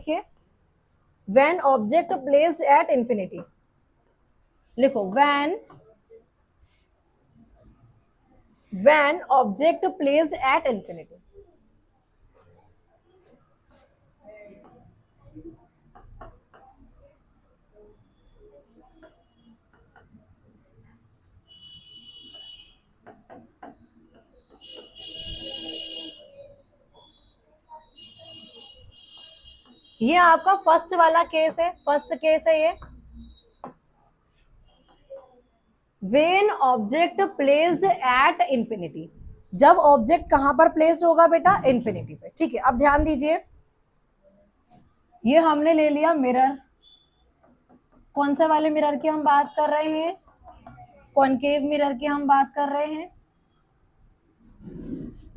देखिए, when object placed at infinity, लिखो when object placed at infinity. ये आपका फर्स्ट वाला केस है, फर्स्ट केस है ये, when object placed at infinity. जब ऑब्जेक्ट कहां पर प्लेस्ड होगा बेटा? इंफिनिटी पे। ठीक है, अब ध्यान दीजिए, ये हमने ले लिया मिरर। कौन से वाले मिरर की हम बात कर रहे हैं? कॉनकेव मिरर की हम बात कर रहे हैं।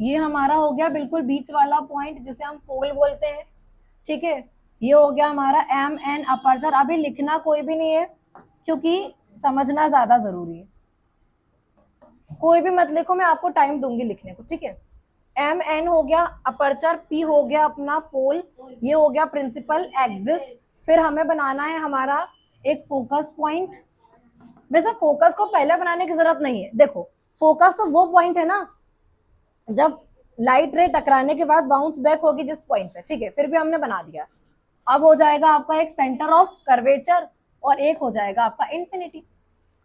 ये हमारा हो गया बिल्कुल बीच वाला पॉइंट जिसे हम पोल बोलते हैं। ठीक है, ये हो गया हमारा एम एन अपर्चर। अभी लिखना कोई भी नहीं है क्योंकि समझना ज्यादा जरूरी है। कोई भी मत लिखो, मैं आपको टाइम दूंगी लिखने को। ठीक है, एम एन हो गया अपर्चर, पी हो गया अपना पोल, ये हो गया प्रिंसिपल एक्सिस। फिर हमें बनाना है हमारा एक फोकस पॉइंट। वैसे फोकस को पहले बनाने की जरूरत नहीं है। देखो, फोकस तो वो पॉइंट है ना जब लाइट रे टकराने के बाद बाउंस बैक होगी जिस पॉइंट से। ठीक है, फिर भी हमने बना दिया। अब हो जाएगा आपका एक सेंटर ऑफ कर्वेचर और एक हो जाएगा आपका इंफिनिटी।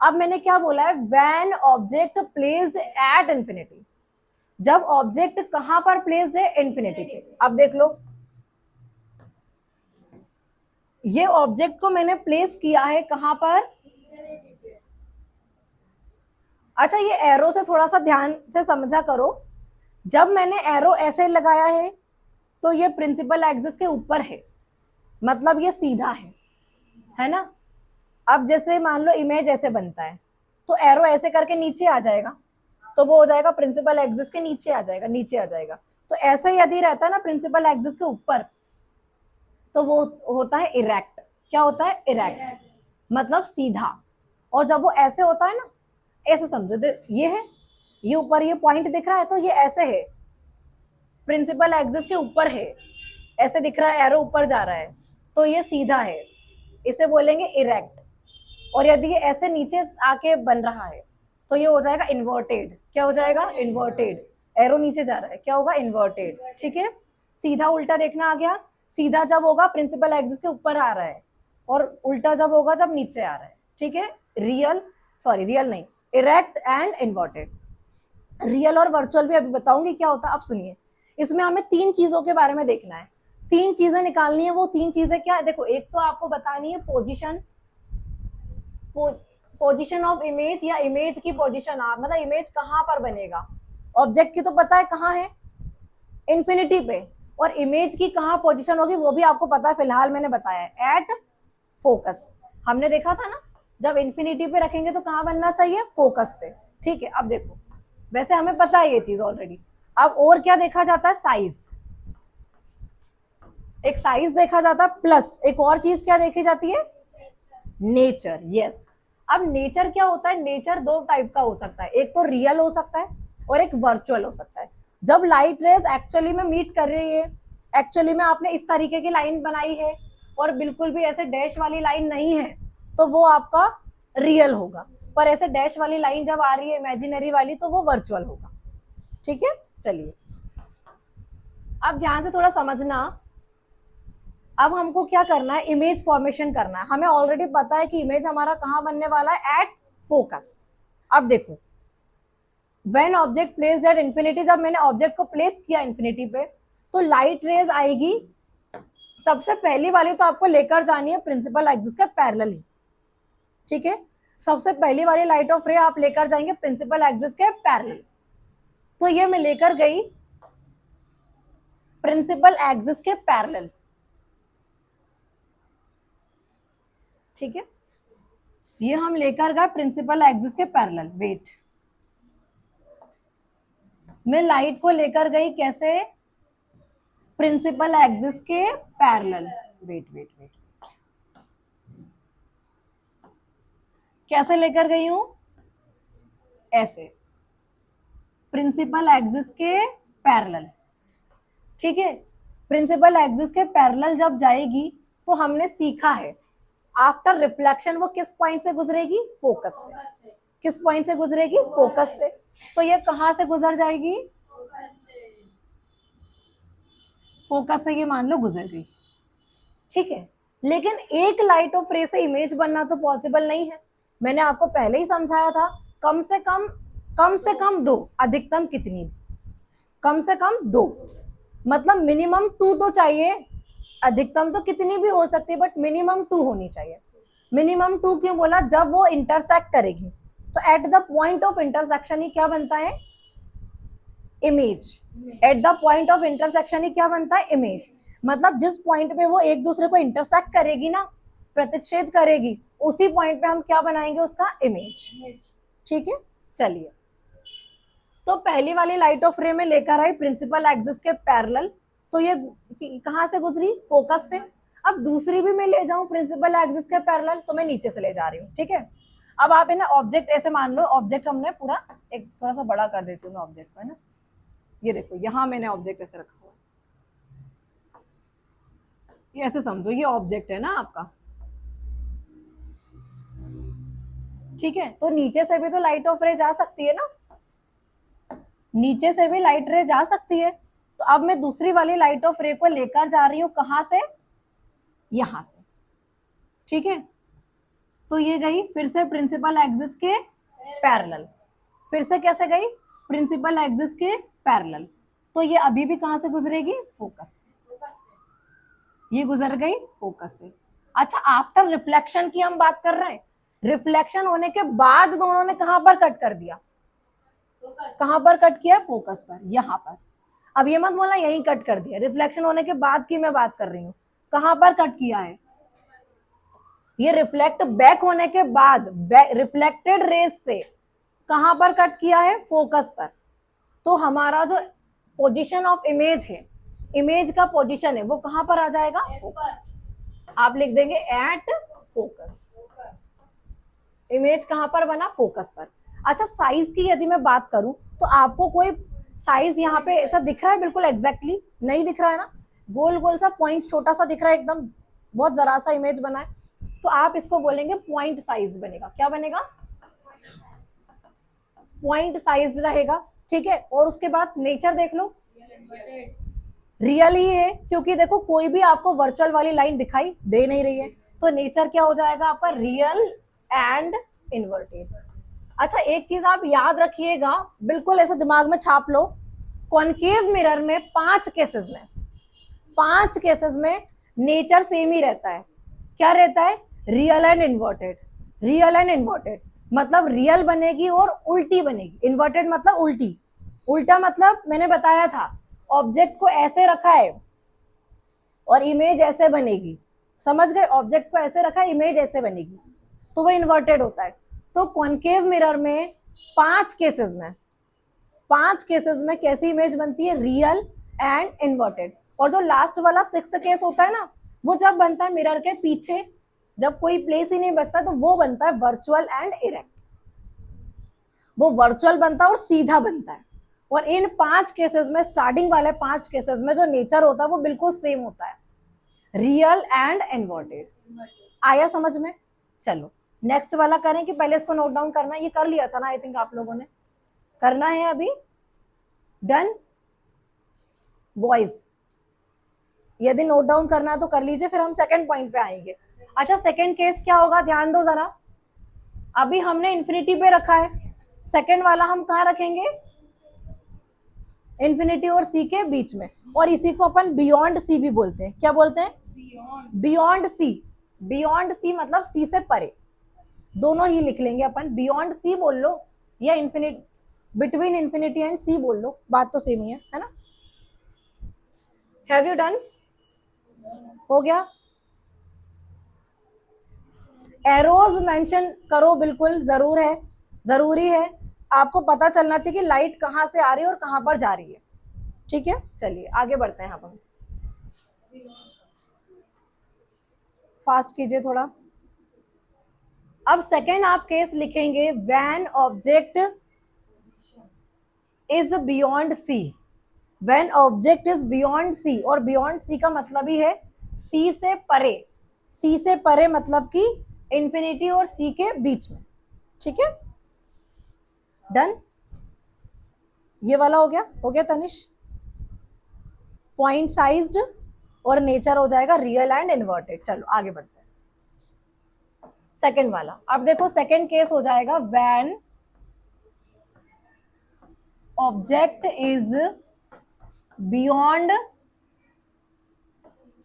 अब मैंने क्या बोला है? When object placed at infinity. जब ऑब्जेक्ट कहां पर प्लेस्ड है? इंफिनिटी पे। अब देख लो, ये ऑब्जेक्ट को मैंने प्लेस किया है कहां पर? अच्छा, ये एरो से थोड़ा सा ध्यान से समझा करो। जब मैंने एरो ऐसे लगाया है तो ये प्रिंसिपल एक्सिस के ऊपर है, मतलब ये सीधा है ना। अब जैसे मान लो इमेज ऐसे बनता है तो एरो ऐसे करके नीचे आ जाएगा, तो वो हो जाएगा प्रिंसिपल एक्सिस के नीचे आ जाएगा, नीचे आ जाएगा। तो ऐसे यदि रहता है ना प्रिंसिपल एक्सिस के ऊपर, तो वो होता है इरेक्ट। क्या होता है? इरेक्ट, मतलब सीधा। और जब वो ऐसे होता है ना, ऐसे समझो, ये है, ये ऊपर ये पॉइंट दिख रहा है तो ये ऐसे है, प्रिंसिपल एक्सिस के ऊपर है, ऐसे दिख रहा है, एरो ऊपर जा रहा है, तो ये सीधा है, इसे बोलेंगे इरेक्ट। और यदि ये ऐसे नीचे आके बन रहा है तो ये हो जाएगा इन्वर्टेड। क्या हो जाएगा? इन्वर्टेड। एरो नीचे जा रहा है, क्या होगा? इन्वर्टेड। ठीक है, सीधा उल्टा देखना आ गया। सीधा जब होगा प्रिंसिपल एक्सिस के ऊपर आ रहा है, और उल्टा जब होगा जब नीचे आ रहा है। ठीक है, रियल नहीं, इरेक्ट एंड इन्वर्टेड। रियल और वर्चुअल भी अभी बताऊंगी क्या होता है। अब सुनिए, इसमें हमें तीन चीजों के बारे में देखना है, तीन चीजें निकालनी है। वो तीन चीजें क्या है? देखो, एक तो आपको बतानी है पोजीशन ऑफ इमेज, या इमेज की पोजीशन, आप मतलब इमेज कहां पर बनेगा। ऑब्जेक्ट की तो पता है कहां है, इंफिनिटी पे। और इमेज की कहां पोजीशन होगी वो भी आपको पता है, फिलहाल मैंने बताया है, एट फोकस। हमने देखा था ना, जब इंफिनिटी पे रखेंगे तो कहां बनना चाहिए? फोकस पे। ठीक है, अब देखो, वैसे हमें पता है ये चीज ऑलरेडी। अब और क्या देखा जाता है? साइज। एक साइज देखा जाता है, प्लस एक और चीज क्या देखी जाती है? नेचर। यस। अब नेचर क्या होता है? नेचर दो टाइप का हो सकता है, एक तो रियल हो सकता है और एक वर्चुअल हो सकता है। जब लाइट रेज एक्चुअली में मीट कर रही है, एक्चुअली में आपने इस तरीके की लाइन बनाई है और बिल्कुल भी ऐसे डैश वाली लाइन नहीं है, तो वो आपका रियल होगा। पर ऐसे डैश वाली लाइन जब आ रही है इमेजिनरी वाली, तो वो वर्चुअल होगा। ठीक है, चलिए अब ध्यान से थोड़ा समझना। अब हमको क्या करना है? इमेज फॉर्मेशन करना है। हमें ऑलरेडी पता है कि इमेज हमारा कहां बनने वाला है? At focus. अब देखो, when object placed at infinity, जब मैंने ऑब्जेक्ट को प्लेस किया इंफिनिटी पे, तो लाइट रेज आएगी। सबसे पहली वाली तो आपको लेकर जानी है प्रिंसिपल एक्सिस के पैरेलल ही। ठीक है, सबसे पहली वाली लाइट ऑफ रे आप लेकर जाएंगे प्रिंसिपल एक्सिस के पैरेलल। तो ये मैं लेकर गई प्रिंसिपल एक्सिस के पैरेलल। ठीक है, ये हम लेकर गए प्रिंसिपल एक्सिस के पैरेलल। वेट, मैं लाइट को लेकर गई कैसे? प्रिंसिपल एक्सिस के पैरेलल। वेट वेट वेट, कैसे लेकर गई हूं? ऐसे, प्रिंसिपल एक्सिस के पैरेलल। ठीक है, प्रिंसिपल एक्सिस के पैरेलल जब जाएगी तो हमने सीखा है आफ्टर रिफ्लेक्शन वो किस पॉइंट से गुजरेगी, फोकस से। किस पॉइंट से गुजरेगी, फोकस से। तो ये कहां से गुजर जाएगी, फोकस से ये मान लो गुजर गई, ठीक है। लेकिन एक लाइट ऑफ रे से इमेज बनना तो पॉसिबल नहीं है, मैंने आपको पहले ही समझाया था। कम से कम दो, अधिकतम कितनी, कम से कम दो, मतलब मिनिमम 2 तो चाहिए, अधिकतम तो कितनी भी हो सकती है बट मिनिमम 2 होनी चाहिए। मिनिमम 2 क्यों बोला, जब वो इंटरसेक्ट करेगी तो at the point of intersection ही क्या बनता है, image. At the point of intersection ही क्या बनता है, इमेज। मतलब जिस पॉइंट पे वो एक दूसरे को इंटरसेक्ट करेगी ना, प्रतिच्छेद करेगी, उसी पॉइंट पे हम क्या बनाएंगे, उसका इमेज, ठीक है। चलिए, तो पहली वाली लाइट ऑफ रे में लेकर आई प्रिंसिपल एक्सिस के पैरेलल, तो ये कहां से गुजरी, फोकस से। अब दूसरी भी मैं ले जाऊं प्रिंसिपल एक्सिस के पैरेलल, तो मैं नीचे से ले जा रही हूँ, ठीक है। अब आप है ना ऑब्जेक्ट ऐसे मान लो, ऑब्जेक्ट हमने पूरा एक थोड़ा सा बड़ा कर देती हूँ मैं ऑब्जेक्ट को, है ना। ये देखो यहाँ मैंने ऑब्जेक्ट ऐसे रखा हुआ, ये ऐसे समझो ये ऑब्जेक्ट है ना आपका, ठीक है। तो नीचे से भी तो लाइट ऑफ रे जा सकती है ना, नीचे से भी लाइट रे जा सकती है। तो अब मैं दूसरी वाली लाइट ऑफ रे को लेकर जा रही हूं, कहां से, यहां से, ठीक है। तो ये गई फिर से प्रिंसिपल एक्सिस के पैरेलल, फिर से कैसे गई, प्रिंसिपल एक्सिस के पैरेलल। तो ये अभी भी कहां से गुजरेगी, फोकस से, ये गुजर गई फोकस से। अच्छा, आफ्टर रिफ्लेक्शन की हम बात कर रहे हैं, रिफ्लेक्शन होने के बाद दोनों ने कहां पर कट कर दिया, कहां पर कट किया, फोकस पर, यहां पर। अब ये मत बोलना यहीं कट कर दिया, रिफ्लेक्शन होने के बाद की मैं बात कर रही हूँ, कहां पर कट किया है, ये रिफ्लेक्ट बैक होने के बाद रिफ्लेक्टेड रेज से कहां पर कट किया है, फोकस पर। तो हमारा जो पोजीशन ऑफ इमेज है, इमेज का पोजीशन है, वो कहां पर आ जाएगा, फोकस। आप लिख देंगे एट फोकस, इमेज कहां पर बना, फोकस पर। अच्छा, साइज की यदि मैं बात करूं तो आपको कोई साइज यहाँ पे ऐसा दिख रहा है, बिल्कुल एग्जैक्टली नहीं दिख रहा है ना, गोल गोल सा पॉइंट छोटा सा दिख रहा है, एकदम बहुत जरा सा इमेज बना है, तो आप इसको बोलेंगे पॉइंट साइज बनेगा, क्या बनेगा, पॉइंट साइज रहेगा, ठीक है। और उसके बाद नेचर देख लो, रियल ही है, क्योंकि देखो कोई भी आपको वर्चुअल वाली लाइन दिखाई दे नहीं रही है, तो नेचर क्या हो जाएगा आपका, रियल एंड इन्वर्टेड। अच्छा, एक चीज आप याद रखिएगा, बिल्कुल ऐसे दिमाग में छाप लो, कॉनकेव मिरर में 5 केसेस में नेचर सेम ही रहता है। क्या रहता है, real and inverted, real and inverted, मतलब रियल बनेगी और उल्टी बनेगी, इन्वर्टेड मतलब उल्टी। उल्टा मतलब मैंने बताया था, ऑब्जेक्ट को ऐसे रखा है और इमेज ऐसे बनेगी, समझ गए, ऑब्जेक्ट को ऐसे रखा है, इमेज ऐसे बनेगी, तो वो इन्वर्टेड होता है। तो कॉनकेव मिरर में 5 केसेस में कैसी इमेज बनती है, रियल एंड इन्वर्टेड। और जो लास्ट वाला 6th केस होता है ना, वो जब बनता है मिरर के पीछे, जब कोई प्लेस ही नहीं बचता, तो वो बनता है वर्चुअल एंड इरेक्ट, वो वर्चुअल बनता है और सीधा बनता है। और इन 5 केसेस में, स्टार्टिंग वाले 5 केसेस में जो नेचर होता है वो बिल्कुल सेम होता है, रियल एंड इन्वर्टेड। आया समझ में, चलो नेक्स्ट वाला करें कि पहले इसको नोट डाउन करना, ये कर लिया था ना आई थिंक आप लोगों ने, करना है अभी, डन बॉयज, यदि नोट डाउन करना है तो कर लीजिए, फिर हम सेकंड पॉइंट पे आएंगे। अच्छा, सेकंड केस क्या होगा, ध्यान दो जरा, अभी हमने इन्फिनिटी पे रखा है, सेकंड वाला हम कहाँ रखेंगे, इन्फिनिटी और सी के बीच में, और इसी को अपन बियॉन्ड सी भी बोलते हैं, क्या बोलते हैं, बियॉन्ड सी। बियॉन्ड सी मतलब सी से परे, दोनों ही लिख लेंगे अपन, बियॉन्ड सी बोल लो या इन्फिनिटी, बिटवीन इन्फिनिटी एंड सी बोल लो, बात तो सेम ही है ना। हैव यू डन, हो गया, एरोज मेंशन करो, बिल्कुल जरूर है, जरूरी है, आपको पता चलना चाहिए कि लाइट कहां से आ रही है और कहां पर जा रही है, ठीक है। चलिए आगे बढ़ते हैं, हम फास्ट कीजिए थोड़ा। अब सेकेंड आप केस लिखेंगे, when object is beyond C, when object is beyond C, और बियॉन्ड सी का मतलब ही है सी से परे, सी से परे मतलब कि इंफिनिटी और सी के बीच में, ठीक है, डन। ये वाला हो गया तनिष, पॉइंट साइज्ड और नेचर हो जाएगा रियल एंड इन्वर्टेड। चलो आगे बढ़ते हैं सेकंड वाला। अब देखो सेकंड केस हो जाएगा when object is beyond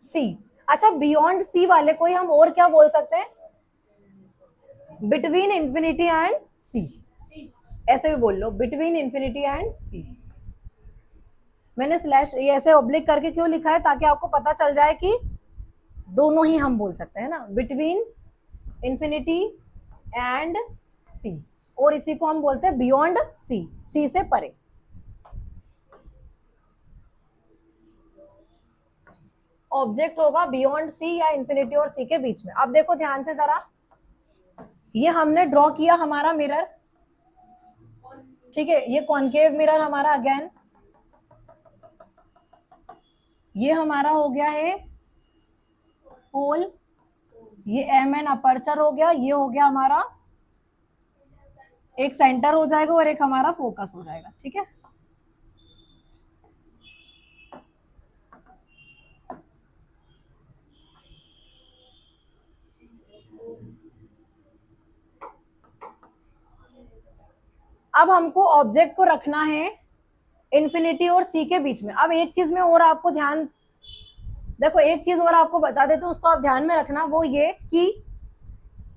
C. अच्छा, बियॉन्ड सी वाले को ही हम और क्या बोल सकते हैं, बिटवीन इंफिनिटी एंड सी, ऐसे भी बोल लो, बिटवीन इंफिनिटी एंड सी। मैंने स्लैश ये ऐसे ऑब्लिक करके क्यों लिखा है, ताकि आपको पता चल जाए कि दोनों ही हम बोल सकते हैं ना, बिटवीन इंफिनिटी एंड सी, और इसी को हम बोलते हैं बियॉन्ड सी, सी से परे। ऑब्जेक्ट होगा बियॉन्ड सी या इंफिनिटी और सी के बीच में। अब देखो ध्यान से जरा, ये हमने ड्रॉ किया हमारा मिरर, ठीक है, ये कॉनकेव मिरर हमारा अगेन, ये हमारा हो गया है होल, ये एम एन अपर्चर हो गया, ये हो गया हमारा एक सेंटर हो जाएगा और एक हमारा फोकस हो जाएगा, ठीक है। अब हमको ऑब्जेक्ट को रखना है इन्फिनिटी और सी के बीच में। अब एक चीज में और आपको ध्यान, देखो एक चीज और आपको बता देते, तो उसको आप ध्यान में रखना, वो ये कि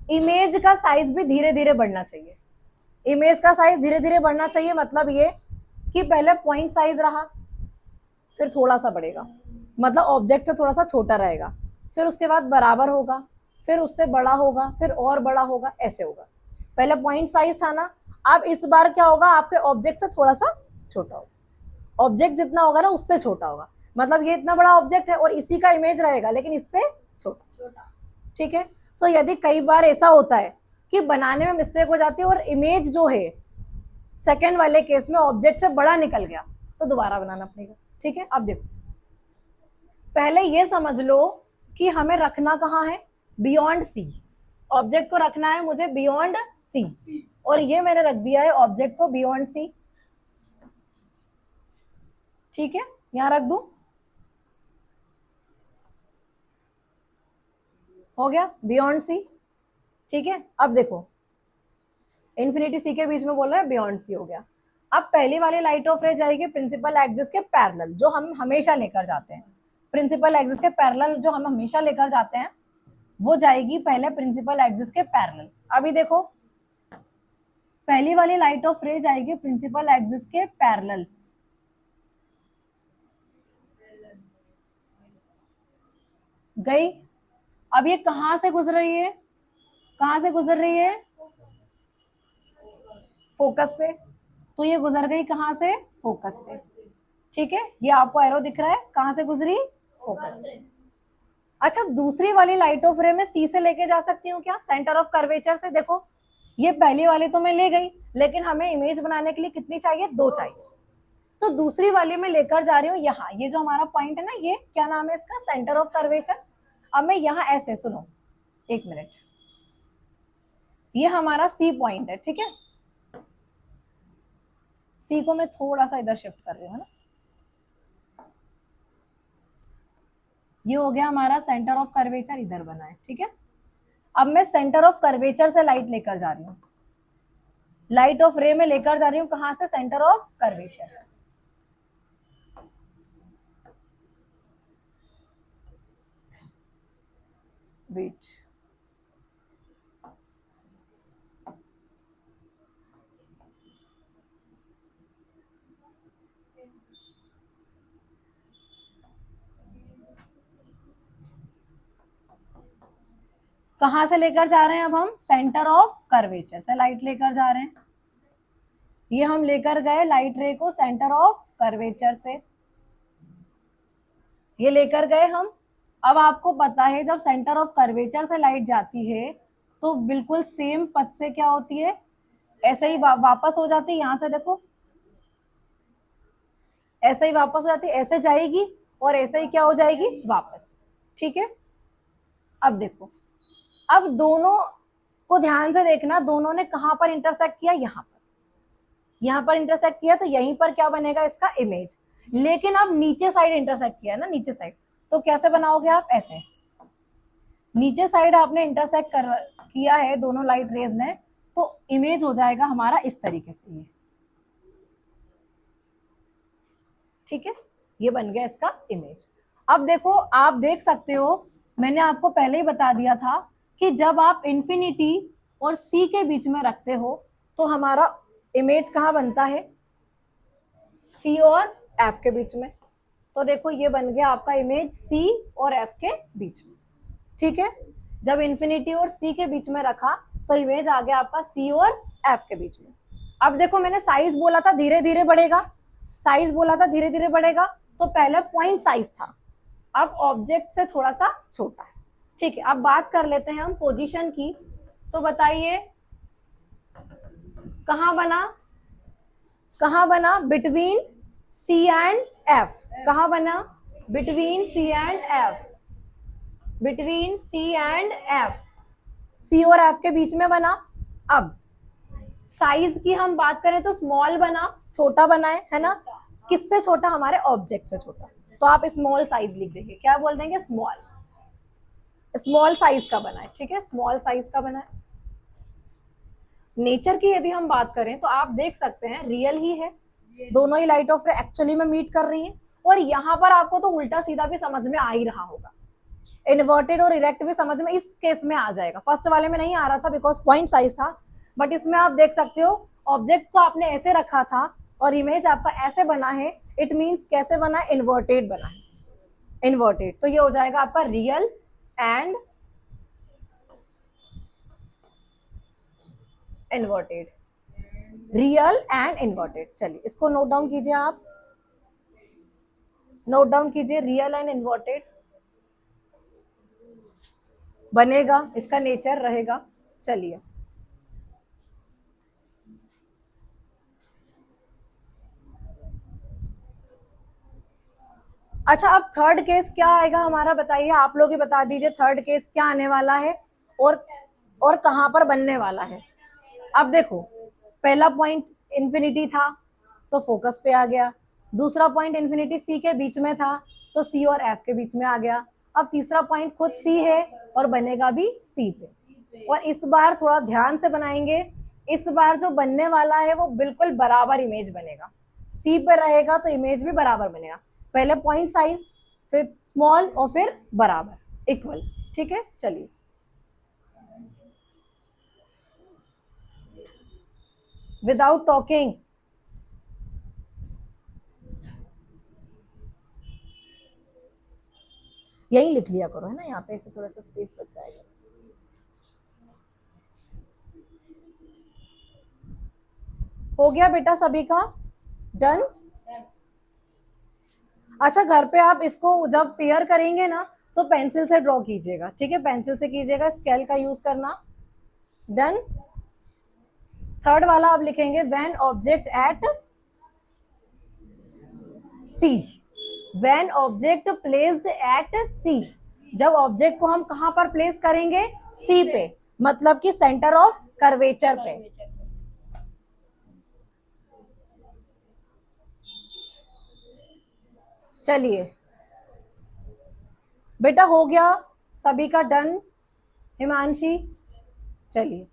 इमेज का साइज भी धीरे धीरे बढ़ना चाहिए। इमेज का साइज धीरे धीरे बढ़ना चाहिए मतलब ये कि पहले पॉइंट साइज रहा, फिर थोड़ा सा बढ़ेगा, मतलब ऑब्जेक्ट से थोड़ा सा छोटा रहेगा, फिर उसके बाद बराबर होगा, फिर उससे बड़ा होगा, फिर और बड़ा होगा, ऐसे होगा। पहले पॉइंट साइज था ना, अब इस बार क्या होगा, आपके ऑब्जेक्ट से थोड़ा सा छोटा होगा, ऑब्जेक्ट जितना होगा ना उससे छोटा होगा, मतलब ये इतना बड़ा ऑब्जेक्ट है और इसी का इमेज रहेगा लेकिन इससे छोटा, ठीक है। तो यदि कई बार ऐसा होता है कि बनाने में मिस्टेक हो जाती है और इमेज जो है सेकंड वाले केस में ऑब्जेक्ट से बड़ा निकल गया, तो दोबारा बनाना पड़ेगा, ठीक है। अब देखो, पहले ये समझ लो कि हमें रखना कहाँ है, बियॉन्ड सी, ऑब्जेक्ट को रखना है मुझे बियॉन्ड सी, और ये मैंने रख दिया है ऑब्जेक्ट को बियॉन्ड सी, ठीक है, यहां रख दूं, हो गया बियॉन्ड सी, ठीक है। अब देखो इन्फिनिटी सी के बीच में बोल रहा है बियॉन्ड सी, हो गया। अब पहली वाली लाइट ऑफ रे जाएगी प्रिंसिपल एक्सिस के पैरेलल, जो हम हमेशा लेकर जाते हैं, प्रिंसिपल एक्सिस के पैरेलल जो हम हमेशा लेकर जाते हैं वो जाएगी पहले प्रिंसिपल एक्सिस के पैरेलल। अभी देखो पहली वाली लाइट ऑफ रे जाएगी प्रिंसिपल एक्सिस के पैरेलल, गई। अब ये कहां से गुजर रही है, कहां से गुजर रही है, फोकस से, तो ये गुजर गई कहां से, फोकस से, ठीक है। ये आपको एरो दिख रहा है, कहां से गुजरी, फोकस से। अच्छा, दूसरी वाली लाइट ऑफ रे में सी से लेके जा सकती हूँ क्या, सेंटर ऑफ कर्वेचर से। देखो ये पहली वाली तो मैं ले गई, लेकिन हमें इमेज बनाने के लिए कितनी चाहिए, दो चाहिए, तो दूसरी वाली में लेकर जा रही हूँ यहाँ, ये जो हमारा पॉइंट है ना, ये क्या नाम है इसका, सेंटर ऑफ कर्वेचर। अब मैं यहाँ ऐसे, सुनो एक मिनट, ये हमारा सी पॉइंट है, ठीक है, सी को मैं थोड़ा सा इधर शिफ्ट कर रही हूँ ना, ये हो गया हमारा सेंटर ऑफ कर्वेचर, इधर बना है, ठीक है। अब मैं सेंटर ऑफ कर्वेचर से लाइट लेकर जा रही हूँ, लाइट ऑफ रे में लेकर जा रही हूँ कहां से, सेंटर ऑफ कर्वेचर। वेट, कहां से लेकर जा रहे हैं, अब हम सेंटर ऑफ कर्वेचर से लाइट लेकर जा रहे हैं, ये हम लेकर गए लाइट रे को सेंटर ऑफ कर्वेचर से, ये लेकर गए हम। अब आपको पता है जब सेंटर ऑफ कर्वेचर से लाइट जाती है तो बिल्कुल सेम पथ से क्या होती है, ऐसे ही वापस हो जाती है, यहां से देखो ऐसे ही वापस हो जाती है, ऐसे जाएगी और ऐसे ही क्या हो जाएगी वापस। ठीक है, अब देखो, अब दोनों को ध्यान से देखना, दोनों ने कहां पर इंटरसेक्ट किया, यहां पर इंटरसेक्ट किया, तो यहीं पर क्या बनेगा इसका इमेज। लेकिन अब नीचे साइड इंटरसेक्ट किया ना, नीचे साइड, तो कैसे बनाओगे आप, ऐसे नीचे साइड आपने इंटरसेक्ट कर किया है दोनों लाइट रेज ने, तो इमेज हो जाएगा हमारा इस तरीके से ये। ठीक है, ये बन गया इसका इमेज। अब देखो, आप देख सकते हो, मैंने आपको पहले ही बता दिया था कि जब आप इंफिनिटी और सी के बीच में रखते हो तो हमारा इमेज कहाँ बनता है, सी और एफ के बीच में। तो देखो ये बन गया आपका इमेज सी और एफ के बीच में। ठीक है, जब इंफिनिटी और सी के बीच में रखा तो इमेज आ गया आपका सी और एफ के बीच में। अब देखो, मैंने साइज बोला था धीरे धीरे बढ़ेगा, साइज बोला था धीरे धीरे बढ़ेगा, तो पहले पॉइंट साइज था, अब ऑब्जेक्ट से थोड़ा सा छोटा है। ठीक है, अब बात कर लेते हैं हम पोजीशन की। तो बताइए कहां बना, कहां बना, बिटवीन सी एंड एफ, कहां बना, between C and F, between C and F, C और एफ के बीच में बना। अब साइज की हम बात करें तो स्मॉल बना, छोटा बना है ना, किससे छोटा, हमारे ऑब्जेक्ट से छोटा, तो आप स्मॉल साइज लिख देंगे, क्या बोल देंगे, स्मॉल, स्मॉल साइज का बना है। ठीक है, स्मॉल साइज का बना है। नेचर की यदि हम बात करें तो आप देख सकते हैं रियल ही है, दोनों ही लाइट ऑफ रे एक्चुअली में मीट कर रही हैं। और यहाँ पर आपको तो उल्टा सीधा भी समझ में आ ही रहा होगा, इन्वर्टेड और इरेक्ट भी समझ में इस केस में आ जाएगा। फर्स्ट वाले में नहीं आ रहा था बिकॉज पॉइंट साइज था, बट इसमें आप देख सकते हो ऑब्जेक्ट को आपने ऐसे रखा था और इमेज आपका ऐसे बना है, इट मीन्स कैसे बना है, इन्वर्टेड बना है, इन्वर्टेड। तो ये हो जाएगा आपका real and inverted, real and inverted. चलिए इसको नोट डाउन कीजिए, आप नोट डाउन कीजिए, रियल एंड इन्वर्टेड बनेगा, इसका नेचर रहेगा। चलिए अच्छा, अब थर्ड केस क्या आएगा हमारा, बताइए, आप लोग ही बता दीजिए थर्ड केस क्या आने वाला है और कहां पर बनने वाला है। अब देखो, पहला पॉइंट इंफिनिटी था तो फोकस पे आ गया, दूसरा पॉइंट इंफिनिटी सी के बीच में था तो सी और एफ के बीच में आ गया, अब तीसरा पॉइंट खुद सी है और बनेगा भी सी पे। और इस बार थोड़ा ध्यान से बनाएंगे, इस बार जो बनने वाला है वो बिल्कुल बराबर इमेज बनेगा, सी पे रहेगा तो इमेज भी बराबर बनेगा, पहले पॉइंट साइज, फिर स्मॉल और फिर बराबर, इक्वल। ठीक है, चलिए विदाउट टॉकिंग, यही लिख लिया करो, है ना, यहाँ पे ऐसे थोड़ा सा स्पेस बच जाएगा। हो गया बेटा सभी का डन। अच्छा, घर पे आप इसको जब फेयर करेंगे ना तो पेंसिल से ड्रॉ कीजिएगा, ठीक है, पेंसिल से कीजिएगा, स्केल का यूज करना। डन। थर्ड वाला आप लिखेंगे when object at C, when object placed at C, जब ऑब्जेक्ट को हम कहां पर प्लेस करेंगे, सी पे, मतलब कि सेंटर ऑफ कर्वेचर पे। चलिए बेटा हो गया सभी का डन, हिमांशी। चलिए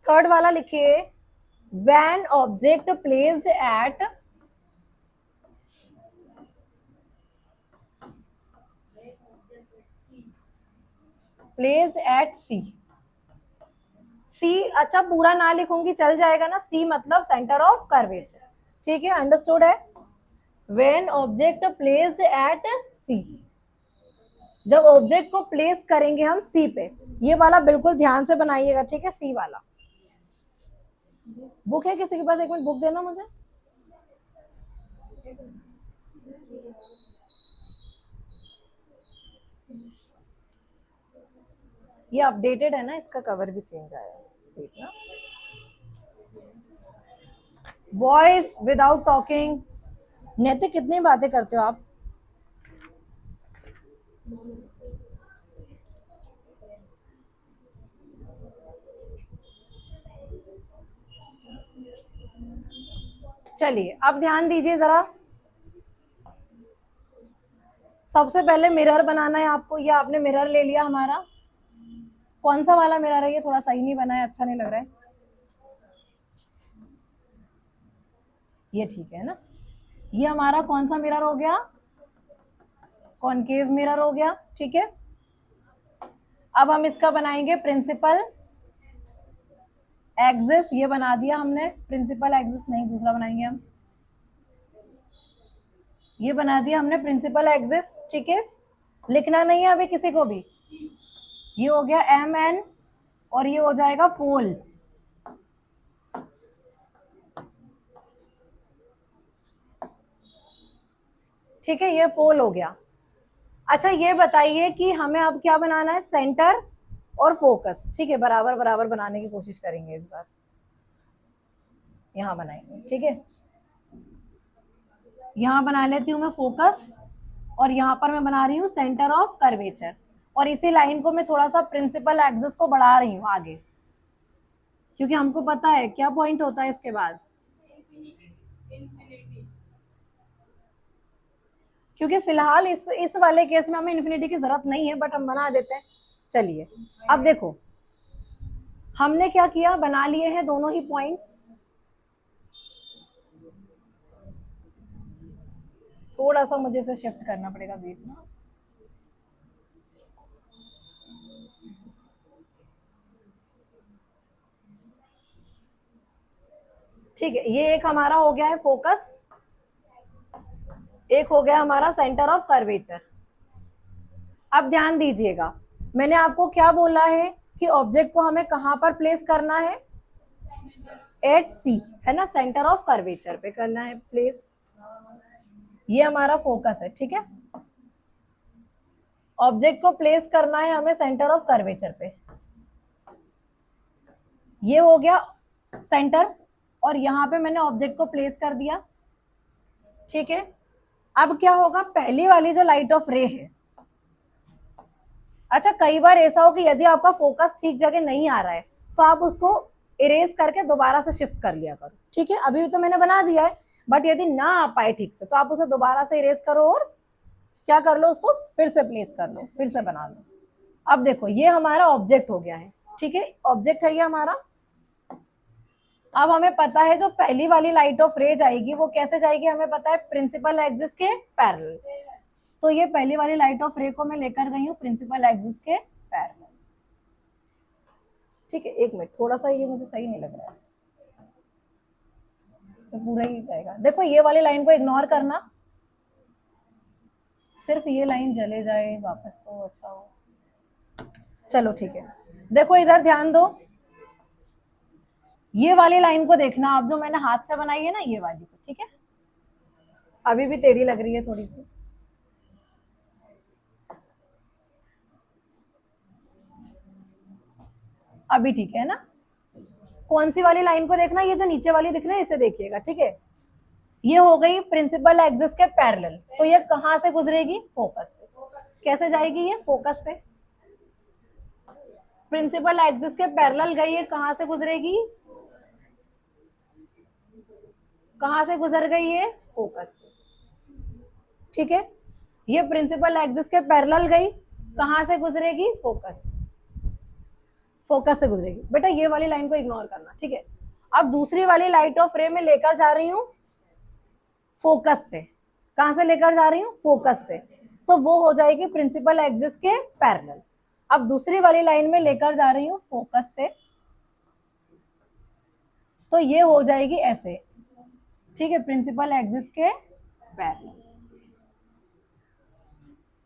थर्ड वाला लिखिए, when object placed at placed at C, C, अच्छा पूरा ना लिखूंगी चल जाएगा ना, सी मतलब सेंटर ऑफ कर्वेचर। ठीक है, अंडरस्टूड है। When object placed at C, जब ऑब्जेक्ट को प्लेस करेंगे हम सी पे, ये वाला बिल्कुल ध्यान से बनाइएगा, ठीक है, सी वाला। बुक है किसी के पास, एक मिनट बुक देना मुझे। ये अपडेटेड है ना, इसका कवर भी चेंज आया है, देखना। Boys without talking. नैतिक कितनी बातें करते हो आप। चलिए अब ध्यान दीजिए जरा। सबसे पहले मिरर बनाना है आपको। ये आपने मिरर ले लिया हमारा। कौन सा वाला मिरर है ये, थोड़ा सही नहीं बना है, अच्छा नहीं लग रहा है। ये ठीक है ना। ये हमारा कौन सा मिरर हो गया, कॉनकेव मिरर हो गया, ठीक है। अब हम इसका बनाएंगे प्रिंसिपल एक्सिस। ये बना दिया हमने, प्रिंसिपल एक्सिस नहीं दूसरा बनाएंगे हम। ये बना दिया हमने प्रिंसिपल एक्सिस, ठीक है। लिखना नहीं है अभी किसी को भी। ये हो गया एम एन और ये हो जाएगा पोल। ठीक है, ये पोल हो गया। अच्छा ये बताइए कि हमें अब क्या बनाना है, सेंटर और फोकस। ठीक है, बराबर बराबर बनाने की कोशिश करेंगे इस बार। यहां बनाएंगे, ठीक है। यहां बना लेती हूँ मैं फोकस और यहां पर मैं बना रही हूँ सेंटर ऑफ कर्वेचर। और इसी लाइन को मैं थोड़ा सा प्रिंसिपल एक्सिस को बढ़ा रही हूँ आगे, क्योंकि हमको पता है क्या पॉइंट होता है इसके बाद। क्योंकि फिलहाल इस वाले केस में हमें इन्फिनिटी की जरूरत नहीं है, बट हम बना देते हैं। चलिए अब देखो हमने क्या किया, बना लिए हैं दोनों ही पॉइंट्स। थोड़ा सा मुझे इसे शिफ्ट करना पड़ेगा बीच में। ठीक है, ये एक हमारा हो गया है फोकस, एक हो गया हमारा सेंटर ऑफ कर्वेचर। अब ध्यान दीजिएगा, मैंने आपको क्या बोला है कि ऑब्जेक्ट को हमें कहां पर प्लेस करना है, एट सी, है ना, सेंटर ऑफ कर्वेचर पे करना है प्लेस। ये हमारा फोकस है, ठीक है। ऑब्जेक्ट को प्लेस करना है हमें सेंटर ऑफ कर्वेचर पे। ये हो गया सेंटर और यहां पे मैंने ऑब्जेक्ट को प्लेस कर दिया, ठीक है। अब क्या होगा, पहली वाली जो लाइट ऑफ रे है, अच्छा कई बार ऐसा हो कि यदि आपका फोकस ठीक जगह नहीं आ रहा है तो आप उसको इरेज करके दोबारा से शिफ्ट कर लिया करो, ठीक है। अभी तो मैंने बना दिया है, बट यदि ना आ पाए ठीक से तो आप उसे दोबारा से इरेज करो और क्या कर लो, उसको फिर से प्लेस कर लो, फिर से बना लो। अब देखो ये हमारा ऑब्जेक्ट हो गया है, ठीक है, ऑब्जेक्ट है ये हमारा। अब हमें पता है जो पहली वाली लाइट ऑफ रे जाएगी वो कैसे जाएगी, हमें पता है प्रिंसिपल एक्सिस के पैरेलल। तो ये पहली वाली लाइट ऑफ रे को मैं लेकर गई हूँ प्रिंसिपल एक्सिस के पैरेलल, ठीक है। एक मिनट, थोड़ा सा ये मुझे सही नहीं लग रहा है, तो पूरा ही जाएगा। देखो ये वाली लाइन को इग्नोर करना, सिर्फ ये लाइन जले जाए वापस तो अच्छा हो। चलो ठीक है, देखो इधर ध्यान दो, ये वाली लाइन को देखना आप, जो मैंने हाथ से बनाई है ना ये वाली को, ठीक है। अभी भी टेढ़ी लग रही है थोड़ी सी। अभी ठीक है ना। कौन सी वाली लाइन को देखना, ये जो नीचे वाली दिख रही है इसे देखिएगा, ठीक है। ये हो गई प्रिंसिपल एक्सिस के पैरेलल, तो ये कहां से गुजरेगी, फोकस से। कैसे जाएगी ये, फोकस से। प्रिंसिपल एक्सिस के पैरेलल गई है, कहां से गुजरेगी, कहां से गुजर गई है, फोकस से, ठीक है। ये प्रिंसिपल एक्सिस के पैरेलल गई, कहां से गुजरेगी, फोकस, फोकस से गुजरेगी। बेटा ये वाली लाइन को इग्नोर करना, ठीक है। अब दूसरी वाली लाइट ऑफ रे में लेकर जा रही हूं फोकस से। कहां से लेकर जा रही हूं, फोकस से, तो वो हो जाएगी प्रिंसिपल एक्सिस के पैरेलल। अब दूसरी वाली लाइन में लेकर जा रही हूं फोकस से, तो ये हो जाएगी ऐसे, ठीक है, प्रिंसिपल एक्सिस के पैरेलल।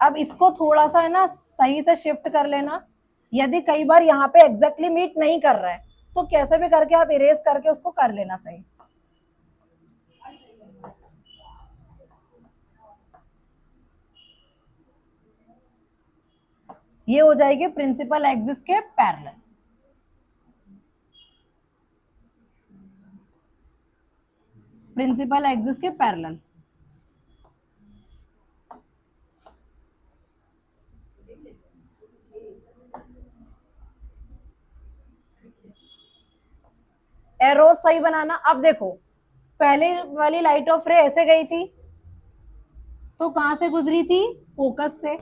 अब इसको थोड़ा सा है ना सही से शिफ्ट कर लेना। यदि कई बार यहाँ पे एग्जैक्टली मीट नहीं कर रहा है तो कैसे भी करके आप इरेज करके उसको कर लेना सही। ये हो जाएगी प्रिंसिपल एक्सिस के पैरेलल। प्रिंसिपल एक्सिस के पैरेलल। एरो सही बनाना। अब देखो, पहले वाली लाइट ऑफ रे ऐसे गई थी, तो कहां से गुजरी थी? फोकस से।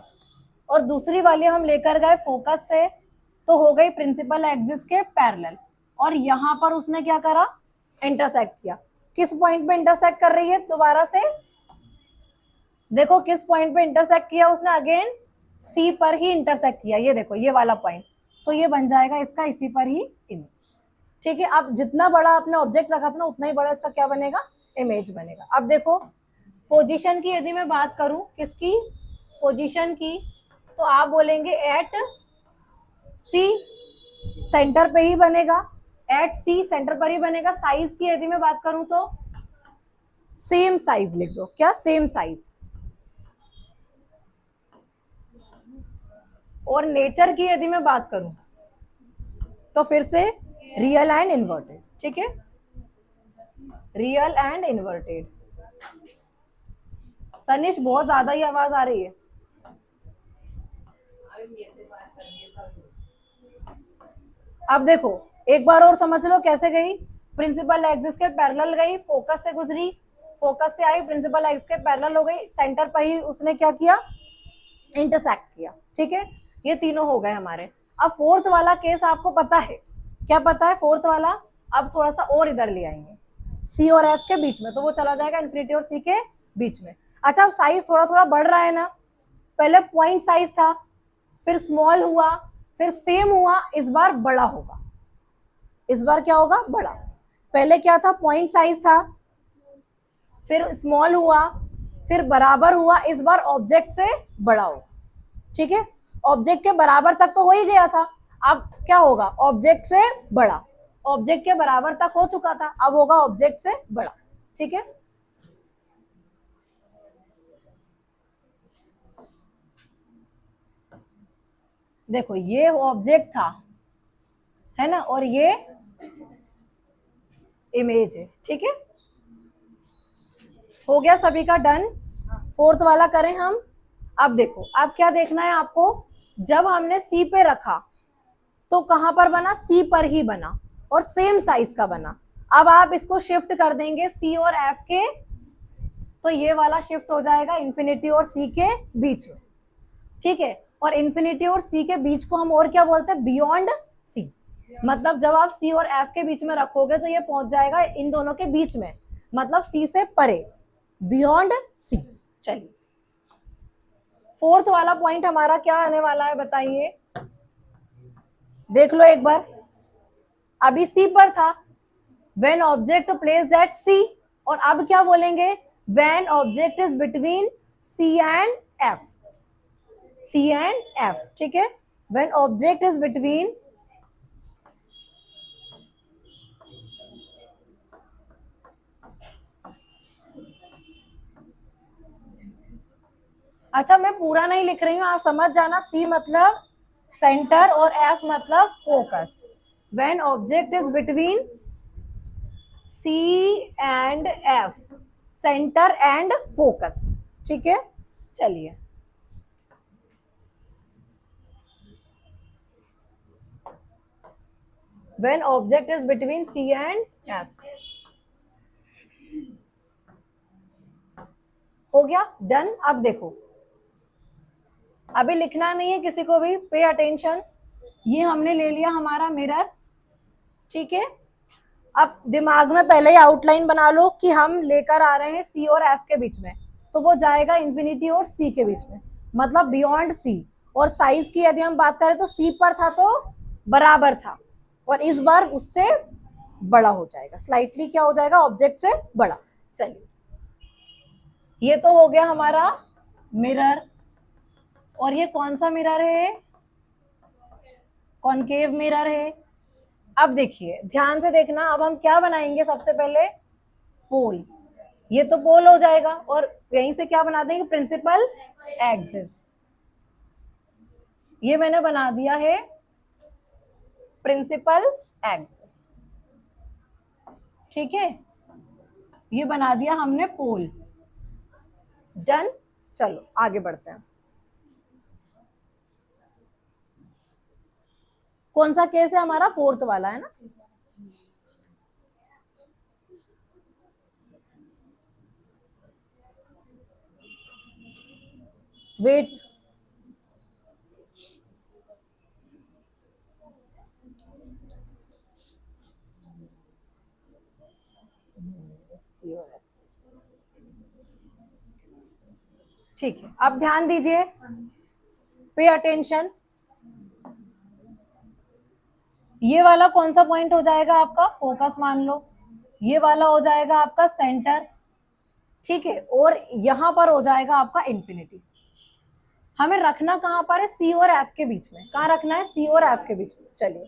और दूसरी वाली हम लेकर गए फोकस से, तो हो गई प्रिंसिपल एक्सिस के पैरेलल। और यहां पर उसने क्या करा? इंटरसेक्ट किया। किस पॉइंट पे इंटरसेक्ट कर रही है? दोबारा से देखो, किस पॉइंट पे इंटरसेक्ट किया उसने? अगेन सी पर ही इंटरसेक्ट किया। ये देखो, ये वाला पॉइंट। तो ये बन जाएगा इसका इसी पर ही इमेज। ठीक है, अब जितना बड़ा आपने ऑब्जेक्ट रखा था ना, उतना ही बड़ा इसका क्या बनेगा? इमेज बनेगा। अब देखो, पोजीशन की यदि मैं बात करूं, किसकी? पोजीशन की, तो आप बोलेंगे एट सी, सेंटर पे ही बनेगा। एट सी सेंटर पर ही बनेगा। साइज की यदि मैं बात करूं तो सेम साइज लिख दो। क्या? Same size. और नेचर की यदि मैं बात करूं तो फिर से रियल एंड इन्वर्टेड। ठीक है, रियल एंड इन्वर्टेड। तनिष, बहुत ज्यादा ही आवाज आ रही है। अब देखो, एक बार और समझ लो कैसे गई। प्रिंसिपल एक्सिस के पैरेलल गई, फोकस से गुजरी, फोकस से आई, प्रिंसिपल एक्सिस के पैरेलल हो गई, सेंटर पर ही उसने क्या किया? इंटरसेक्ट किया। ठीक है, ये तीनों हो गए हमारे। अब फोर्थ वाला केस आपको पता है। क्या पता है फोर्थ वाला? अब थोड़ा सा और इधर ले आएंगे, सी और एफ के बीच में, तो वो चला जाएगा इन्फिनिटी और सी के बीच में। अच्छा, अब साइज थोड़ा थोड़ा बढ़ रहा है ना। पहले पॉइंट साइज था, फिर स्मॉल हुआ, फिर सेम हुआ, इस बार बड़ा होगा। इस बार क्या होगा? बड़ा। पहले क्या था? पॉइंट साइज था, फिर स्मॉल हुआ, फिर बराबर हुआ, इस बार ऑब्जेक्ट से बड़ा होगा। ठीक है, ऑब्जेक्ट के बराबर तक तो हो ही गया था, अब क्या होगा? ऑब्जेक्ट से बड़ा। ऑब्जेक्ट के बराबर तक हो चुका था, अब होगा ऑब्जेक्ट से बड़ा। ठीक है, देखो ये ऑब्जेक्ट था, है ना, और ये इमेज है। ठीक है, हो गया सभी का डन। फोर्थ वाला करें हम। अब देखो, अब क्या देखना है आपको? जब हमने सी पे रखा तो कहां पर बना? सी पर ही बना, और सेम साइज का बना। अब आप इसको शिफ्ट कर देंगे सी और एफ के, तो ये वाला शिफ्ट हो जाएगा इन्फिनिटी और सी के बीच में। ठीक है, और इन्फिनिटी और सी के बीच को हम और क्या बोलते हैं? Beyond C. मतलब जब आप सी और एफ के बीच में रखोगे तो ये पहुंच जाएगा इन दोनों के बीच में, मतलब सी से परे, बियॉन्ड सी। चलिए, फोर्थ वाला पॉइंट हमारा क्या आने वाला है बताइए? देख लो एक बार, अभी सी पर था, when object placed at C, और अब क्या बोलेंगे? When object is between C and F. C and F. ठीक है, व्हेन ऑब्जेक्ट इज बिटवीन, अच्छा मैं पूरा नहीं लिख रही हूं, आप समझ जाना। सी मतलब सेंटर और एफ मतलब focus. When object is between C and F, centre and focus. ठीक है, चलिए, when object is between C and F. हो गया डन। अब देखो, अभी लिखना नहीं है किसी को भी, पे अटेंशन। ये हमने ले लिया हमारा मिरर। ठीक है, अब दिमाग में पहले ही आउटलाइन बना लो कि हम लेकर आ रहे हैं सी और एफ के बीच में, तो वो जाएगा इन्फिनिटी और सी के बीच में, मतलब बियॉन्ड सी। और साइज की यदि हम बात करें तो सी पर था तो बराबर था, और इस बार उससे बड़ा हो जाएगा, स्लाइटली क्या हो जाएगा? ऑब्जेक्ट से बड़ा। चलिए, ये तो हो गया हमारा मिरर। और ये कौन सा मिरर है? कॉनकेव मिरर है। अब देखिए, ध्यान से देखना, अब हम क्या बनाएंगे? सबसे पहले पोल। ये तो पोल हो जाएगा, और यहीं से क्या बना देंगे? Principal axis. ये मैंने बना दिया है प्रिंसिपल एक्सिस। ठीक है, ये बना दिया हमने पोल। डन। चलो आगे बढ़ते हैं। कौन सा केस है हमारा? फोर्थ वाला है ना। वेट, ठीक है, अब ध्यान दीजिए, पे अटेंशन। ये वाला कौन सा पॉइंट हो जाएगा आपका? फोकस मान लो। ये वाला हो जाएगा आपका सेंटर, ठीक है, और यहां पर हो जाएगा आपका इंफिनिटी। हमें रखना कहां पर है? सी और एफ के बीच में। कहां रखना है? सी और एफ के बीच में। चलिए,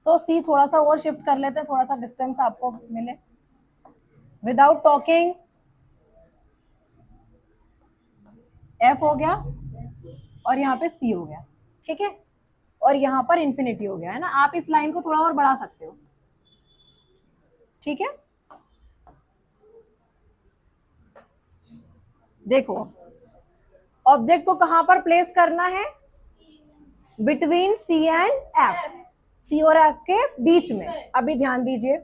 तो सी थोड़ा सा और शिफ्ट कर लेते हैं, थोड़ा सा डिस्टेंस आपको मिले। विदाउट टॉकिंग, एफ हो गया और यहाँ पे सी हो गया, ठीक है, और यहाँ पर इंफिनिटी हो गया है ना। आप इस लाइन को थोड़ा और बढ़ा सकते हो, ठीक है। देखो, ऑब्जेक्ट को कहां पर प्लेस करना है? Between C and F, C और एफ के बीच में। अभी ध्यान दीजिए,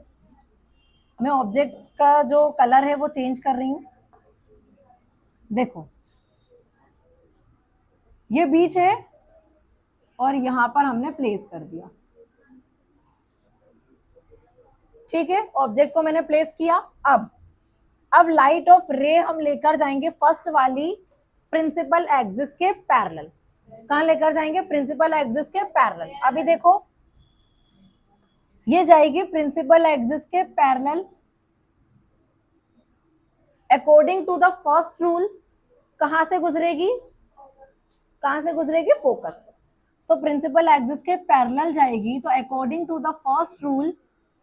मैं ऑब्जेक्ट का जो कलर है वो चेंज कर रही हूं। देखो, ये बीच है और यहां पर हमने प्लेस कर दिया, ठीक है। ऑब्जेक्ट को मैंने प्लेस किया। अब लाइट ऑफ रे हम लेकर जाएंगे फर्स्ट वाली प्रिंसिपल एक्सिस के पैरेलल। कहां लेकर जाएंगे? प्रिंसिपल एक्सिस के पैरेलल। अभी देखो, ये जाएगी प्रिंसिपल एक्सिस के parallel according to the first rule. कहां से गुजरेगी? कहां से गुजरेगी? फोकस से। तो प्रिंसिपल एक्सिस के पैरेलल जाएगी, तो according to the first rule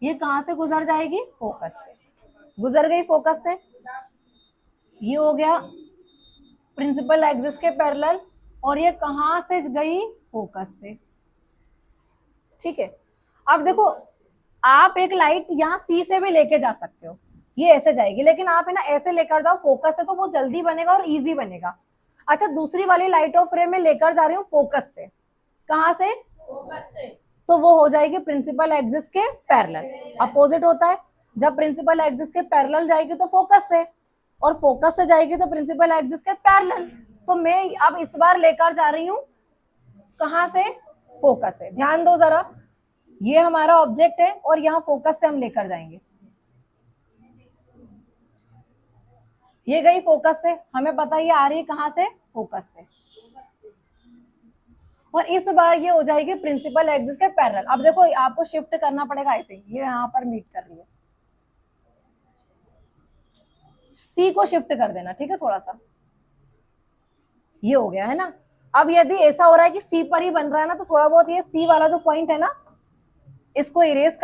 ये कहां से गुजर जाएगी? फोकस से। गुजर गई फोकस से। ये हो गया प्रिंसिपल एक्सिस के पैरेलल, और ये कहां से गई? फोकस से, ठीक है। अब देखो, आप एक लाइट यहाँ सी से भी लेके जा सकते हो, ये ऐसे जाएगी, लेकिन आप है ना ऐसे लेकर जाओ फोकस से, तो वो जल्दी बनेगा और इजी बनेगा। अच्छा, दूसरी वाली लाइट ऑफ रे में लेकर जा रही हूँ फोकस से। कहां से? फोकस से। तो वो हो जाएगी प्रिंसिपल एक्सिस के पैरेलल। अपोजिट होता है, जब प्रिंसिपल एक्सिस के पैरेलल जाएगी तो फोकस से, और फोकस से जाएगी तो प्रिंसिपल एक्सिस के पैरेलल। तो मैं अब इस बार लेकर जा रही हूं कहां से? फोकस से। ध्यान दो जरा, ये हमारा ऑब्जेक्ट है और यहाँ फोकस से हम लेकर जाएंगे। ये गई फोकस से, हमें पता ये आ रही है कहां से? फोकस से। और इस बार ये हो जाएगी प्रिंसिपल एक्सिस के पैरेलल। अब देखो, आपको शिफ्ट करना पड़ेगा, आई थिंक ये यहाँ पर मीट कर रही है, सी को शिफ्ट कर देना, ठीक है, थोड़ा सा। ये हो गया है ना। अब यदि ऐसा हो रहा है कि सी पर ही बन रहा है ना, तो थोड़ा बहुत ये सी वाला जो पॉइंट है ना, इसको इरेज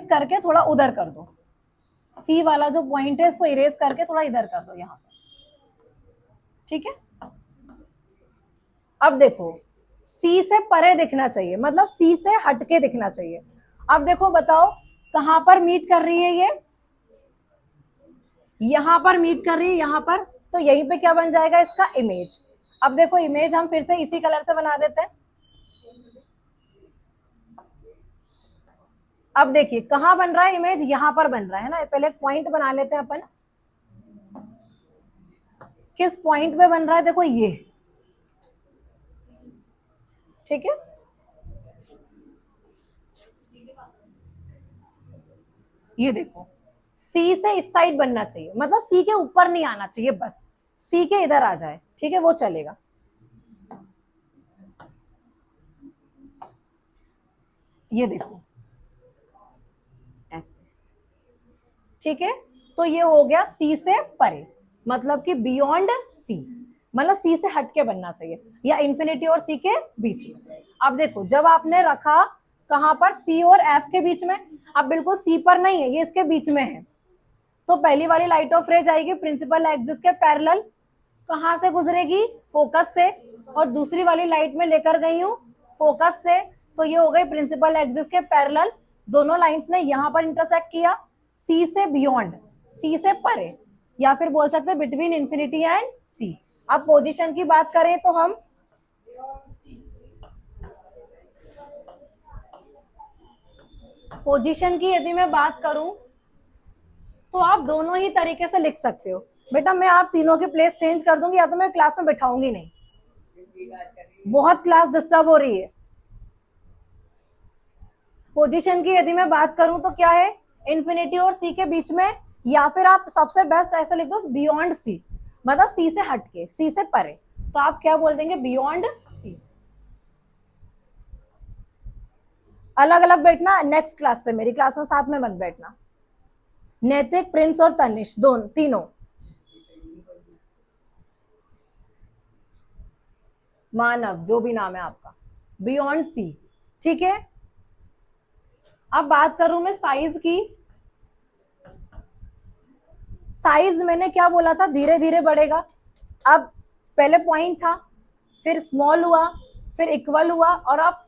करके थोड़ा उधर कर दो। सी वाला जो पॉइंट है इसको इरेज करके थोड़ा इधर कर दो यहाँ पर, ठीक है। अब देखो, सी से परे दिखना चाहिए, मतलब सी से हटके दिखना चाहिए। अब देखो, बताओ कहां पर मीट कर रही है? ये यहां पर मीट कर रही है, यहां पर। तो यहीं पे क्या बन जाएगा? इसका इमेज। अब देखो, इमेज हम फिर से इसी कलर से बना देते हैं। अब देखिए कहां बन रहा है इमेज? यहां पर बन रहा है ना। पहले एक पॉइंट बना लेते हैं अपन। किस पॉइंट पे बन रहा है? देखो ये, ठीक है। ये देखो, सी से इस साइड बनना चाहिए, मतलब सी के ऊपर नहीं आना चाहिए, बस सी के इधर आ जाए, ठीक है, वो चलेगा। ये देखो ऐसे, ठीक है। तो ये हो गया सी से परे, मतलब कि बियॉन्ड सी, मतलब सी से हटके बनना चाहिए, या इंफिनिटी और सी के बीच में। अब देखो, जब आपने रखा कहां पर? सी और एफ के बीच में। अब बिल्कुल सी पर नहीं है, ये इसके बीच में है। तो पहली वाली लाइट ऑफ रे जाएगी प्रिंसिपल एक्सिस के पैरेलल। कहां से गुजरेगी? फोकस से। और दूसरी वाली लाइट में लेकर गई हूं फोकस से, तो ये हो गई प्रिंसिपल एक्सिस के पैरेलल। दोनों लाइंस ने यहां पर इंटरसेक्ट किया, सी से बियॉन्ड, सी से परे, या फिर बोल सकते हैं बिटवीन इंफिनिटी एंड सी। अब पोजीशन की बात करें तो हम पोजीशन की यदि मैं बात करूं तो आप दोनों ही तरीके से लिख सकते हो। बेटा मैं आप तीनों की प्लेस चेंज कर दूंगी, या तो मैं क्लास में बैठाऊंगी नहीं, बहुत क्लास डिस्टर्ब हो रही है। पोजीशन की यदि मैं बात करूं तो क्या है, इन्फिनिटी और सी के बीच में, या फिर आप सबसे बेस्ट ऐसा लिख दो बियॉन्ड सी, मतलब सी से हटके, सी से परे, तो आप क्या बोल देंगे, बियॉन्ड सी। अलग अलग बैठना, नेक्स्ट क्लास से मेरी क्लास में साथ में मत बैठना। नैतिक, प्रिंस और तनिष, दोनों तीनों, मानव, जो भी नाम है आपका, बियॉन्ड सी, ठीक है। अब बात करूं मैं साइज की, साइज मैंने क्या बोला था, धीरे धीरे बढ़ेगा। अब पहले पॉइंट था, फिर स्मॉल हुआ, फिर इक्वल हुआ, और अब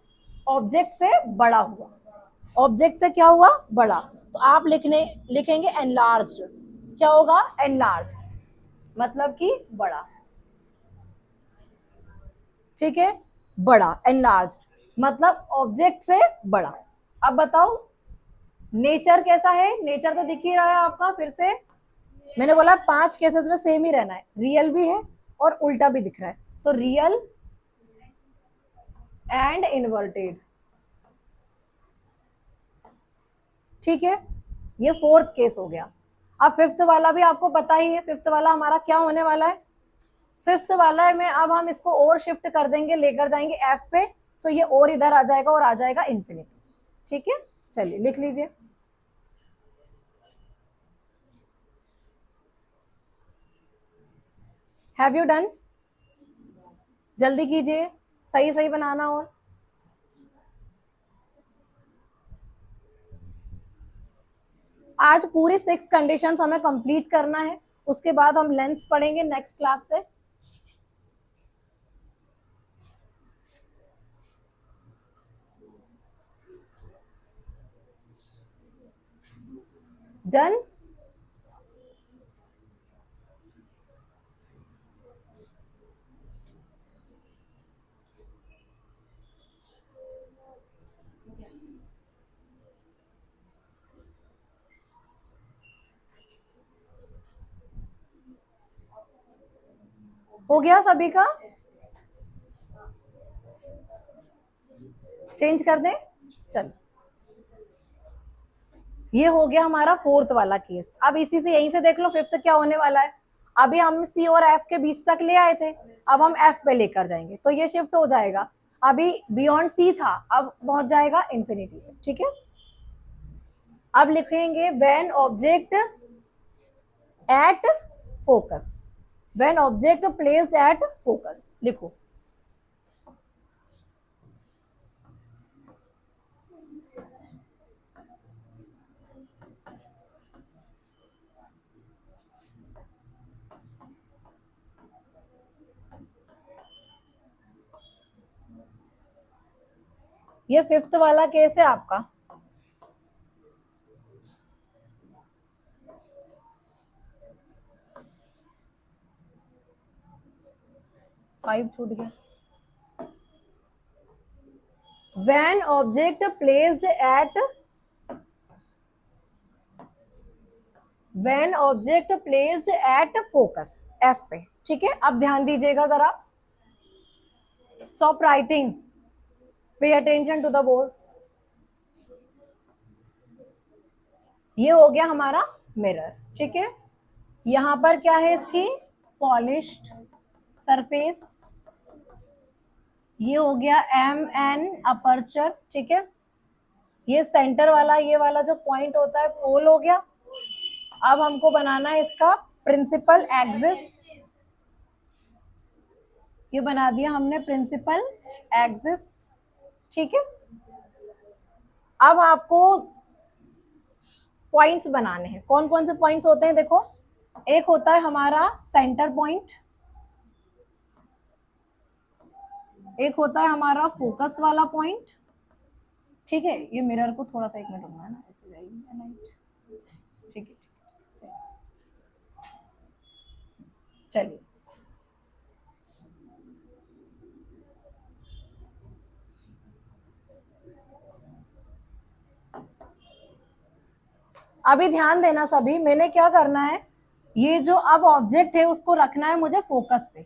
ऑब्जेक्ट से बड़ा हुआ। ऑब्जेक्ट से क्या हुआ, बड़ा, तो आप लिखेंगे एनलार्ज्ड। क्या होगा, एनलार्ज्ड, मतलब कि बड़ा, ठीक है, बड़ा, एनलार्ज्ड मतलब ऑब्जेक्ट से बड़ा। अब बताओ नेचर कैसा है, नेचर तो दिख ही रहा है आपका, फिर से मैंने बोला 5 केसेस में सेम ही रहना है, रियल भी है और उल्टा भी दिख रहा है, तो रियल एंड इन्वर्टेड, ठीक है, ये फोर्थ केस हो गया। अब फिफ्थ वाला भी आपको पता ही है, फिफ्थ वाला हमारा क्या होने वाला है, फिफ्थ वाला है में अब हम इसको और शिफ्ट कर देंगे, लेकर जाएंगे एफ पे, तो ये और इधर आ जाएगा और आ जाएगा इन्फिनिटी, ठीक है। चलिए लिख लीजिए, हैव यू डन, जल्दी कीजिए, सही सही बनाना। और आज पूरी 6 कंडीशंस हमें कंप्लीट करना है, उसके बाद हम लेंस पढ़ेंगे नेक्स्ट क्लास से। डन, हो गया सभी का, चेंज कर दें, चलो ये हो गया हमारा फोर्थ वाला केस। अब इसी से यहीं से देख लो फिफ्थ क्या होने वाला है। अभी हम सी और एफ के बीच तक ले आए थे, अब हम एफ पे लेकर जाएंगे, तो ये शिफ्ट हो जाएगा, अभी बियॉन्ड सी था, अब पहुंच जाएगा इंफिनिटी पे, ठीक है। अब लिखेंगे when object at focus, when object placed at focus, लिखो। ये फिफ्थ वाला केस है आपका। 5 छूट गया, when object placed at focus F पे, ठीक है। अब ध्यान दीजिएगा जरा, stop writing, pay attention to the board. ये हो गया हमारा मिरर, ठीक है। यहां पर क्या है, इसकी पॉलिश्ड सरफेस, ये हो गया एम एन अपर्चर, ठीक है। ये सेंटर वाला, ये वाला जो पॉइंट होता है पोल हो गया। अब हमको बनाना है इसका प्रिंसिपल एक्सिस, ये बना दिया हमने प्रिंसिपल एक्सिस, ठीक है। अब आपको पॉइंट्स बनाने हैं, कौन कौन से पॉइंट्स होते हैं देखो, एक होता है हमारा सेंटर पॉइंट, एक होता है हमारा फोकस वाला पॉइंट, ठीक है। ये मिरर को थोड़ा सा 1 मिनट रुकना है ना, ऐसे जाएगी लाइट, चलिए, अभी ध्यान देना सभी, मैंने क्या करना है, ये जो अब ऑब्जेक्ट है उसको रखना है मुझे फोकस पे।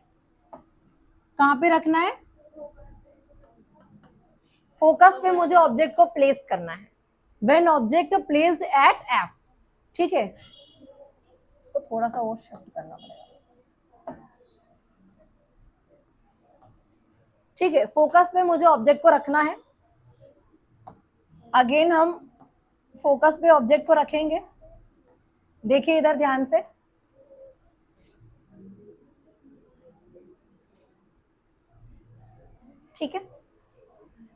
कहां पे रखना है? फोकस पे मुझे ऑब्जेक्ट को प्लेस करना है। When object placed eight F, ठीक है, इसको थोड़ा सा और शिफ्ट करना पड़ेगा। ठीक है, फोकस पे मुझे ऑब्जेक्ट को रखना है। अगेन हम फोकस पे ऑब्जेक्ट को रखेंगे। देखिए इधर ध्यान से, ठीक है,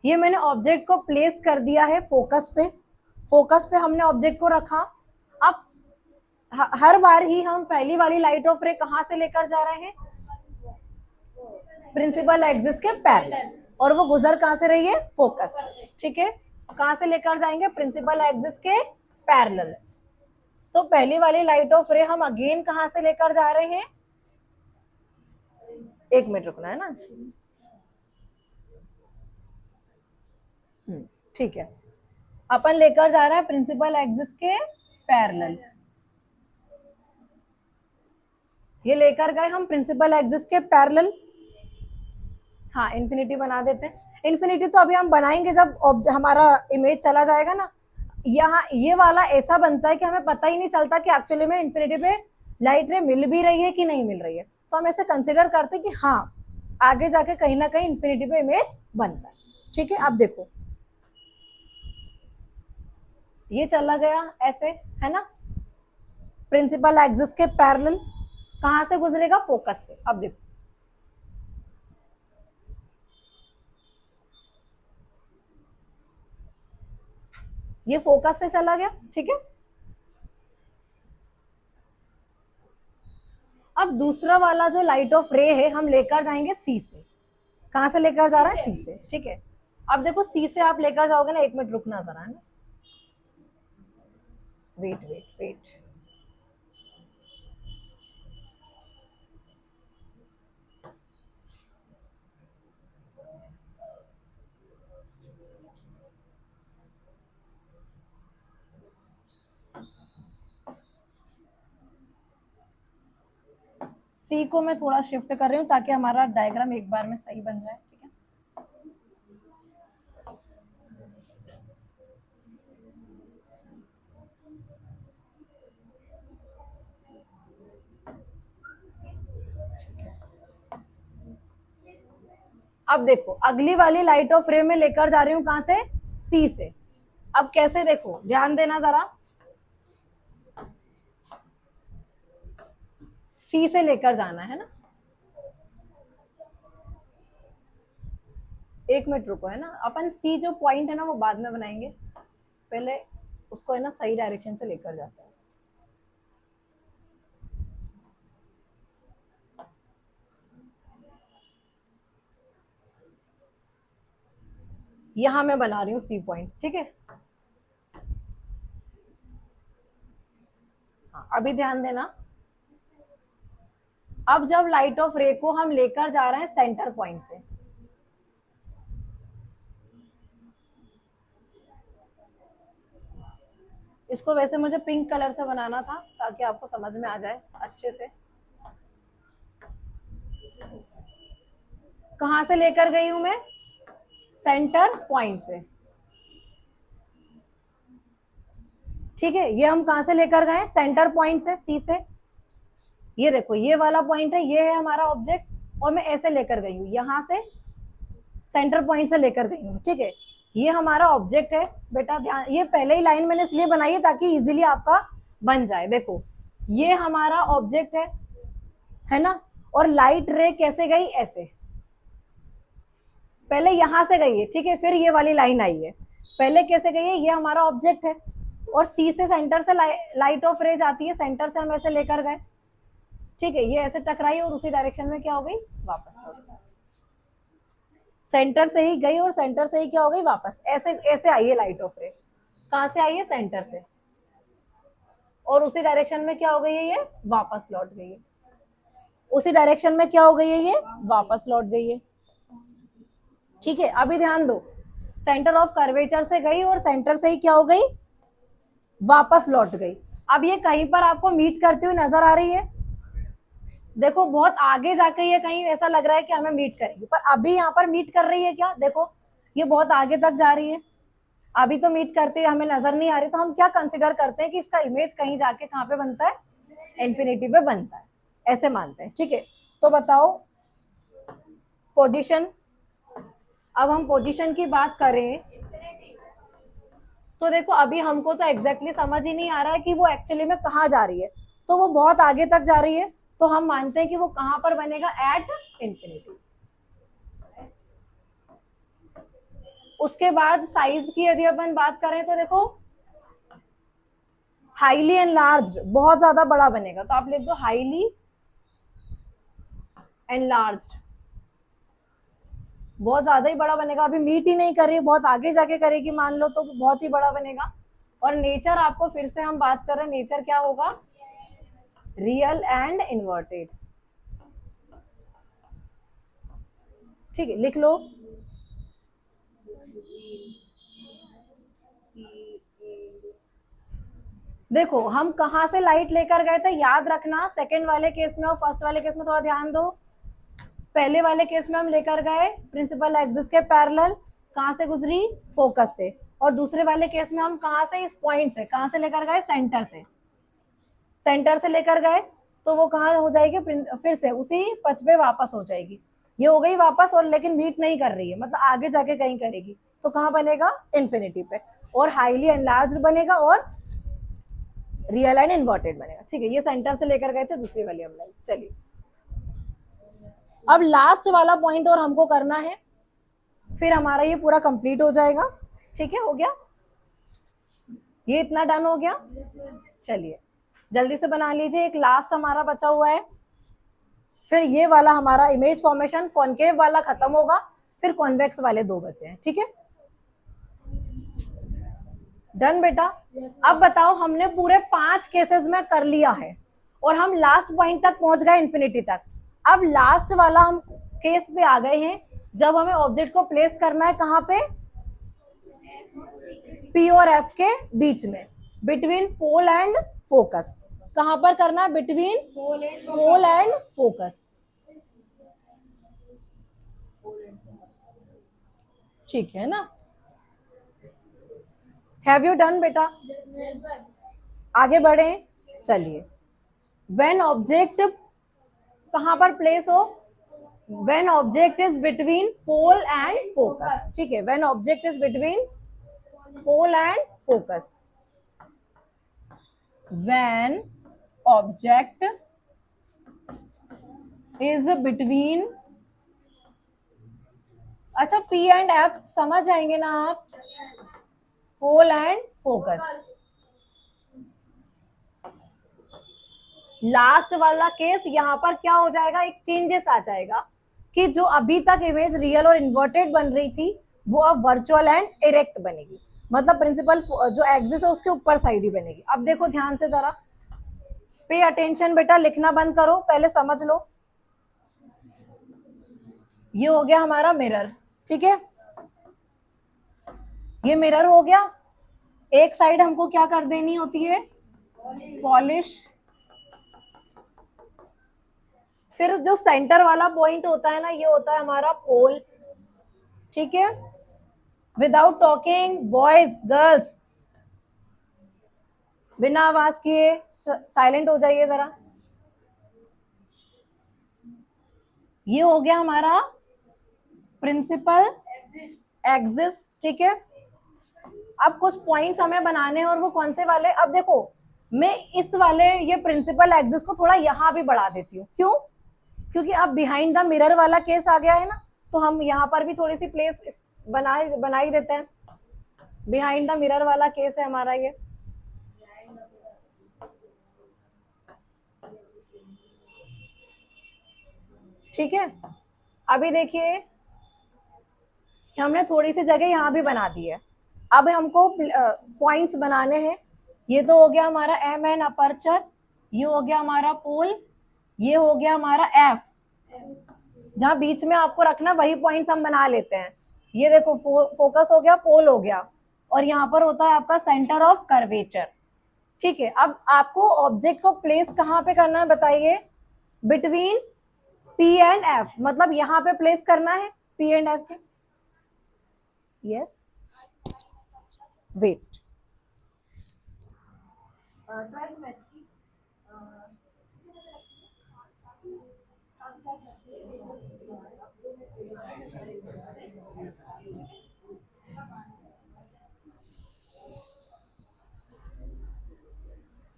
ये मैंने ऑब्जेक्ट को प्लेस कर दिया है फोकस पे। फोकस पे हमने ऑब्जेक्ट को रखा। अब हर बार ही हम पहली वाली लाइट ऑफ रे कहां से लेकर जा रहे हैं? प्रिंसिपल एक्सिस के पैरेलल, और वो गुजर कहां से रही है? फोकस। ठीक है, कहां से लेकर जाएंगे? प्रिंसिपल एक्सिस के पैरेलल। तो पहली वाली लाइट ऑफ रे हम अगेन कहां से लेकर जा रहे हैं? एक मिनट रुकना है ना, ठीक है, अपन लेकर जा रहे हैं प्रिंसिपल एक्सिस के पैरेलल। ये लेकर गए हम प्रिंसिपल एक्सिस के पैरेलल। हाँ, इन्फिनिटी बना देते हैं। इन्फिनिटी तो अभी हम बनाएंगे जब हमारा इमेज चला जाएगा ना। यहाँ ये वाला ऐसा बनता है कि हमें पता ही नहीं चलता कि एक्चुअली में इन्फिनिटी पे लाइट रे मिल भी रही है कि नहीं मिल रही है। तो हम ऐसे कंसिडर करते हैं कि हाँ, आगे जाके कहीं ना कहीं इन्फिनिटी पे इमेज बनता है। ठीक है, अब देखो ये चला गया ऐसे, है ना, प्रिंसिपल एक्सिस के पैरेलल। कहां से गुजरेगा? फोकस से। अब देखो ये फोकस से चला गया। ठीक है, अब दूसरा वाला जो लाइट ऑफ रे है हम लेकर जाएंगे सी से। कहां से लेकर जा रहा है? सी से। ठीक है, अब देखो सी से आप लेकर जाओगे ना, एक मिनट रुकना जरा, है ना, वेट वेट वेट, सी को मैं थोड़ा शिफ्ट कर रही हूँ ताकि हमारा डायग्राम एक बार में सही बन जाए। ठीक है, अब देखो अगली वाली लाइट ऑफ रे में लेकर जा रही हूँ कहां से? सी से। अब कैसे? देखो ध्यान देना जरा, सी से लेकर जाना है ना। एक मिनट रुको, है ना, अपन सी जो पॉइंट है ना वो बाद में बनाएंगे, पहले उसको है ना सही डायरेक्शन से लेकर जाते हैं। यहां मैं बना रही हूँ सी पॉइंट। ठीक है, हाँ, अभी ध्यान देना। अब जब लाइट ऑफ रे को हम लेकर जा रहे हैं सेंटर पॉइंट से, इसको वैसे मुझे पिंक कलर से बनाना था ताकि आपको समझ में आ जाए अच्छे से। कहां से लेकर गई हूं मैं? सेंटर पॉइंट से। ठीक है, ये हम कहां से लेकर गए? सेंटर पॉइंट से, सी से। ये देखो ये वाला पॉइंट है, ये है हमारा ऑब्जेक्ट, और मैं ऐसे लेकर गई हूँ, यहां से सेंटर पॉइंट से लेकर गई हूँ। ठीक है, ये हमारा ऑब्जेक्ट है बेटा। ध्यान, ये पहले ही लाइन मैंने इसलिए बनाई है ताकि इजीली आपका बन जाए। देखो ये हमारा ऑब्जेक्ट है ना, और लाइट रे कैसे गई? ऐसे, पहले यहां से गई है, ठीक है, फिर ये वाली लाइन आई है, पहले कैसे गई है? ये हमारा ऑब्जेक्ट है, और सी से सेंटर से लाइट ऑफ रे जाती है, सेंटर से हम ऐसे लेकर गए। ठीक है, ये ऐसे टकराई और उसी डायरेक्शन में क्या हो गई? वापस। सेंटर से ही गई और सेंटर से ही क्या हो गई? वापस। ऐसे ऐसे आई है लाइट ऑफ रे। कहां से आई है? सेंटर से, और उसी डायरेक्शन में क्या हो गई है? ये वापस लौट गई है। उसी डायरेक्शन में क्या हो गई है, ये वापस लौट गई है। ठीक है, अभी ध्यान दो, सेंटर ऑफ कर्वेचर से गई और सेंटर से ही क्या हो गई, वापस लौट गई। अब ये कहीं पर आपको मीट करती हुई नजर आ रही है, देखो बहुत आगे जाके ये कहीं ऐसा लग रहा है कि हमें मीट करेगी, पर अभी यहाँ पर मीट कर रही है क्या, देखो ये बहुत आगे तक जा रही है, अभी तो मीट करते हमें नजर नहीं आ रही। तो हम क्या कंसिडर करते हैं कि इसका इमेज कहीं जाके कहाँ पे बनता है, इन्फिनिटी पे बनता है, ऐसे मानते हैं। ठीक है, तो बताओ पोजीशन। अब हम पोजीशन की बात करें तो देखो अभी हमको तो एग्जैक्टली समझ ही नहीं आ रहा है कि वो एक्चुअली में कहाँ जा रही है, तो वो बहुत आगे तक जा रही है, तो हम मानते हैं कि वो कहां पर बनेगा, एट इंफिनिटी। उसके बाद साइज की यदि अपन बात करें तो देखो हाईली एनलार्ज्ड, बहुत ज्यादा बड़ा बनेगा, तो आप लिख दो हाईली एनलार्ज्ड, बहुत ज्यादा ही बड़ा बनेगा, अभी मीट ही नहीं कर रही, बहुत आगे जाके करेगी मान लो तो बहुत ही बड़ा बनेगा। और नेचर आपको फिर से हम बात कर रहे हैं, नेचर क्या होगा, रियल एंड इन्वर्टेड। ठीक है, लिख लो। देखो हम कहां से लाइट लेकर गए थे, याद रखना, सेकंड वाले केस में और फर्स्ट वाले केस में थोड़ा ध्यान दो। पहले वाले केस में हम लेकर गए प्रिंसिपल एक्सिस के पैरेलल, कहां से गुजरी, फोकस से, और दूसरे वाले केस में हम कहां से, इस पॉइंट से, कहां से लेकर गए, सेंटर से, सेंटर से लेकर गए, तो वो कहां हो जाएगी, फिर से उसी पथ पे वापस हो जाएगी। ये हो गई वापस, और लेकिन मीट नहीं कर रही है, मतलब आगे जाके कहीं करेगी, तो कहां बनेगा, इन्फिनिटी पे, और हाईली एनलार्ज्ड बनेगा और रियल एंड इन्वर्टेड बनेगा। ठीक है, ये सेंटर से लेकर गए थे दूसरी वाली हम लाइन। चलिए अब लास्ट वाला पॉइंट और हमको करना है, फिर हमारा ये पूरा कंप्लीट हो जाएगा। ठीक है, हो गया, ये इतना डन हो गया। चलिए जल्दी से बना लीजिए, एक लास्ट हमारा बचा हुआ है, फिर ये वाला हमारा इमेज फॉर्मेशन कॉन्केव वाला खत्म होगा, फिर कॉन्वेक्स वाले दो बचे हैं। ठीक है, डन बेटा। अब बताओ, हमने पूरे 5 केसेस में कर लिया है और हम लास्ट पॉइंट तक पहुंच गए, इन्फिनिटी तक। अब लास्ट वाला हम केस पे आ गए हैं, जब हमें ऑब्जेक्ट को प्लेस करना है कहां पे, पी और एफ के बीच में, बिटवीन पोल एंड फोकस। कहां पर करना है, बिटवीन पोल एंड फोकस। ठीक है ना, हैव यू डन बेटा? आगे बढ़े, चलिए। व्हेन ऑब्जेक्ट कहां पर प्लेस हो, when object is between pole and focus. ठीक है, when object is between pole and focus, when object is between, अच्छा पी एंड एफ समझ जाएंगे ना आप, पोल एंड फोकस। लास्ट वाला केस यहाँ पर क्या हो जाएगा, एक चेंजेस आ जाएगा कि जो अभी तक इमेज रियल और इन्वर्टेड बन रही थी वो अब वर्चुअल एंड इरेक्ट बनेगी, मतलब प्रिंसिपल जो एक्सिस है उसके ऊपर साइड ही बनेगी। अब देखो ध्यान से जरा, पे अटेंशन बेटा, लिखना बंद करो, पहले समझ लो। ये हो गया हमारा मिरर, ठीक है, ये मिरर हो गया। एक साइड हमको क्या कर देनी होती है, पॉलिश। फिर जो सेंटर वाला पॉइंट होता है ना, ये होता है हमारा पोल। ठीक है, विदाउट टॉकिंग बॉयज गर्ल्स, बिना आवाज किए साइलेंट हो जाइए जरा। ये हो गया हमारा प्रिंसिपल एक्सिस। ठीक है, अब कुछ पॉइंट्स हमें बनाने हैं, और वो कौन से वाले, अब देखो मैं इस वाले ये प्रिंसिपल एक्सिस को थोड़ा यहां भी बढ़ा देती हूँ। क्यों, क्योंकि अब बिहाइंड द मिरर वाला केस आ गया है ना, तो हम यहाँ पर भी थोड़ी सी प्लेस बना ही देते हैं। बिहाइंड द मिरर वाला केस है हमारा ये, ठीक है। अभी देखिए हमने थोड़ी सी जगह यहाँ भी बना दी है, अब हमको पॉइंट्स बनाने हैं। ये तो हो गया हमारा एम एन अपर्चर, ये हो गया हमारा पोल, ये हो गया हमारा एफ, जहां बीच में आपको रखना वही पॉइंट्स हम बना लेते हैं। ये देखो फोकस हो गया, पोल हो गया, और यहाँ पर होता है आपका सेंटर ऑफ कर्वेचर। ठीक है, अब आपको ऑब्जेक्ट को प्लेस कहाँ पे करना है बताइए? बिटवीन पी एंड एफ, मतलब यहाँ पे प्लेस करना है पी एंड एफ के। यस, वेट,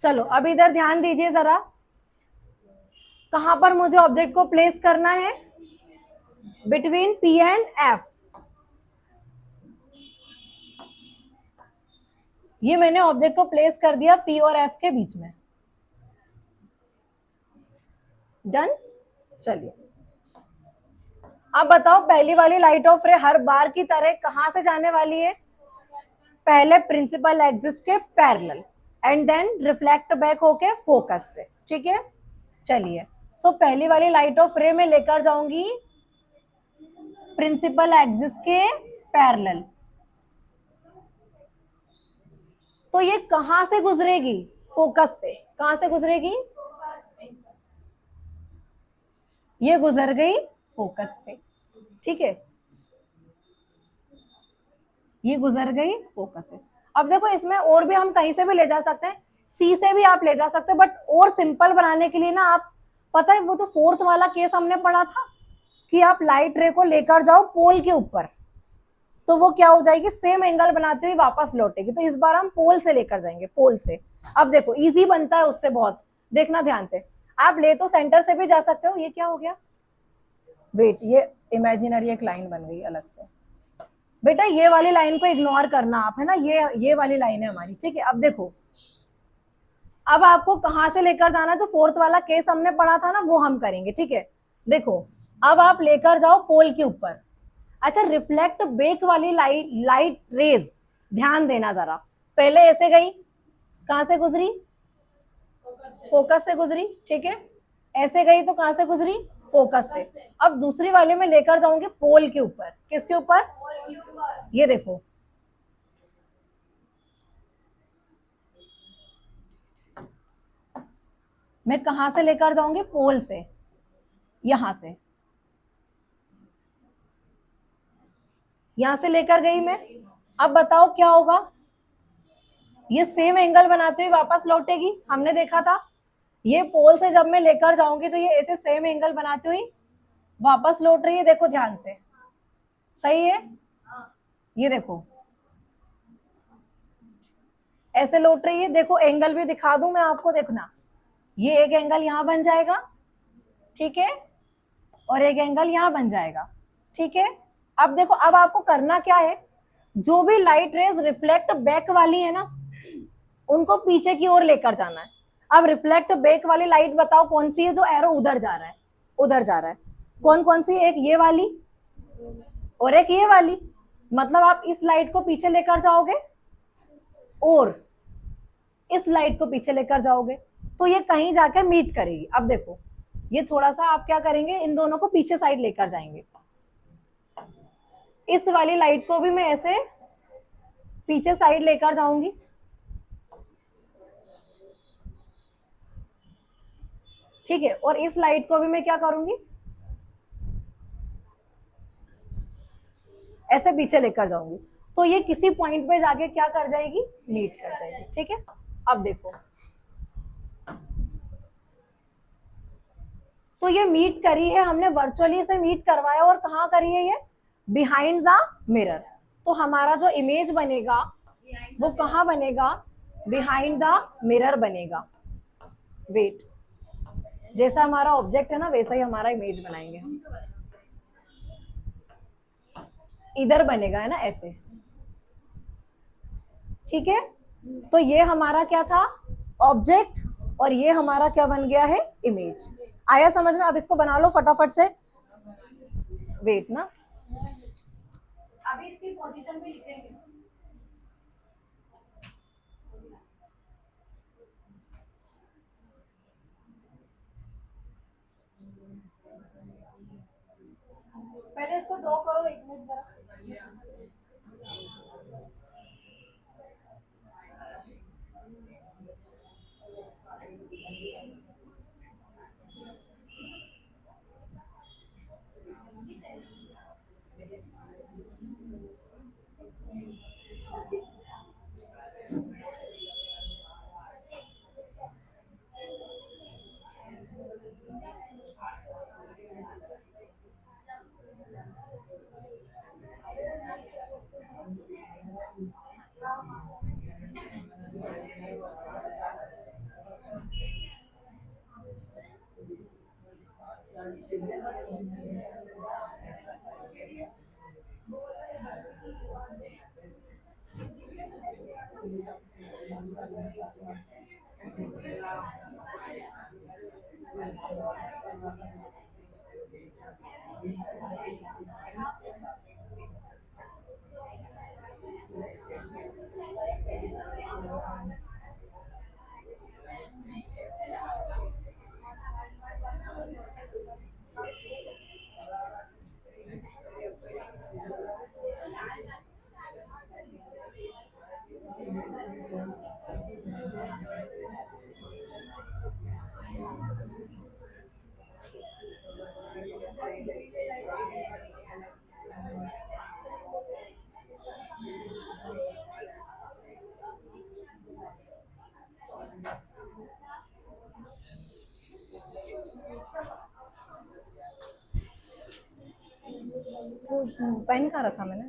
चलो अब इधर ध्यान दीजिए जरा, कहां पर मुझे ऑब्जेक्ट को प्लेस करना है? Between P and F. ये मैंने ऑब्जेक्ट को प्लेस कर दिया पी और एफ के बीच में। डन। चलिए अब बताओ, पहली वाली लाइट ऑफ रे हर बार की तरह कहां से जाने वाली है? पहले प्रिंसिपल एक्सिस के parallel and then reflect back होके फोकस से। ठीक है, चलिए सो पहली वाली लाइट ऑफ रे में लेकर जाऊंगी प्रिंसिपल एक्सिस के पैरेलल। तो ये कहां से गुजरेगी? फोकस से। कहां से गुजरेगी? ये गुजर गई फोकस से। ठीक है, ये गुजर गई फोकस से। अब देखो इसमें और भी हम कहीं से भी ले जा सकते हैं, सी से भी आप ले जा सकते हो, बट और सिंपल बनाने के लिए ना, आप पता है वो तो फोर्थ वाला केस हमने पढ़ा था कि आप लाइट रे को लेकर जाओ पोल के ऊपर, तो वो क्या हो जाएगी? सेम एंगल बनाते हुए वापस लौटेगी। तो इस बार हम पोल से लेकर जाएंगे, पोल से। अब देखो इजी बनता है उससे बहुत, देखना ध्यान से। आप ले तो सेंटर से भी जा सकते हो। ये क्या हो गया? वेट, ये इमेजिनरी एक लाइन बन गई अलग से। बेटा ये वाली लाइन को इग्नोर करना आप, है ना, ये वाली लाइन है हमारी। ठीक है, अब देखो, अब आपको कहां से लेकर जाना है? तो फोर्थ वाला केस हमने पढ़ा था ना, वो हम करेंगे। ठीक है, देखो अब आप लेकर जाओ पोल के ऊपर। अच्छा, रिफ्लेक्ट बेक वाली लाइट रेज, ध्यान देना जरा। पहले ऐसे गई, कहां से गुजरी? फोकस से गुजरी। ठीक है, ऐसे गई तो कहां से गुजरी? फोकस से। अब दूसरी वाले में लेकर जाऊंगी पोल के ऊपर। किसके ऊपर? ये देखो, मैं कहां से लेकर जाऊंगी? पोल से, यहां से, यहां से लेकर गई मैं। अब बताओ क्या होगा? ये सेम एंगल बनाते हुए वापस लौटेगी, हमने देखा था। ये पोल से जब मैं लेकर जाऊंगी तो ये ऐसे सेम एंगल बनाते हुए वापस लौट रही है। देखो ध्यान से, सही है? ये देखो ऐसे लौट रही है। देखो एंगल भी दिखा दूं मैं आपको, देखना, ये एक एंगल यहां बन जाएगा, ठीक है, और एक एंगल यहां बन जाएगा। ठीक है, अब देखो, अब आपको करना क्या है? जो भी लाइट रेज रिफ्लेक्ट बैक वाली है ना, उनको पीछे की ओर लेकर जाना है। अब रिफ्लेक्ट बैक वाली लाइट बताओ कौन सी है जो एरो उधर जा रहा है? उधर जा रहा है। कौन कौन सी? एक ये वाली और एक ये वाली। मतलब आप इस लाइट को पीछे लेकर जाओगे और इस लाइट को पीछे लेकर जाओगे, तो ये कहीं जाकर मीट करेगी। अब देखो, ये थोड़ा सा आप क्या करेंगे? इन दोनों को पीछे साइड लेकर जाएंगे। इस वाली लाइट को भी मैं ऐसे पीछे साइड लेकर जाऊंगी। ठीक है, और इस लाइट को भी मैं क्या करूंगी? ऐसे पीछे लेकर जाऊंगी। तो ये किसी पॉइंट पे जाके क्या कर जाएगी? मीट कर जाएगी। ठीक है, अब देखो, तो ये मीट करी है हमने, वर्चुअली से मीट करवाया, और कहाँ करी है? ये बिहाइंड द मिरर। तो हमारा जो इमेज बनेगा वो कहाँ बनेगा? बिहाइंड द मिरर बनेगा। वेट, जैसा हमारा ऑब्जेक्ट है ना, वैसा ही हमारा इमेज बनाएंगे हम। इधर बनेगा, है ना, ऐसे। ठीक है, तो ये हमारा क्या था? ऑब्जेक्ट, और ये हमारा क्या बन गया है? इमेज। आया समझ में? अब इसको बना लो फटाफट से। वेट ना, अभी इसकी पोजीशन भी लिखेंगे। पहले इसको ड्रॉ करो, एक मिनट जरा। पेन कहाँ रखा मैंने?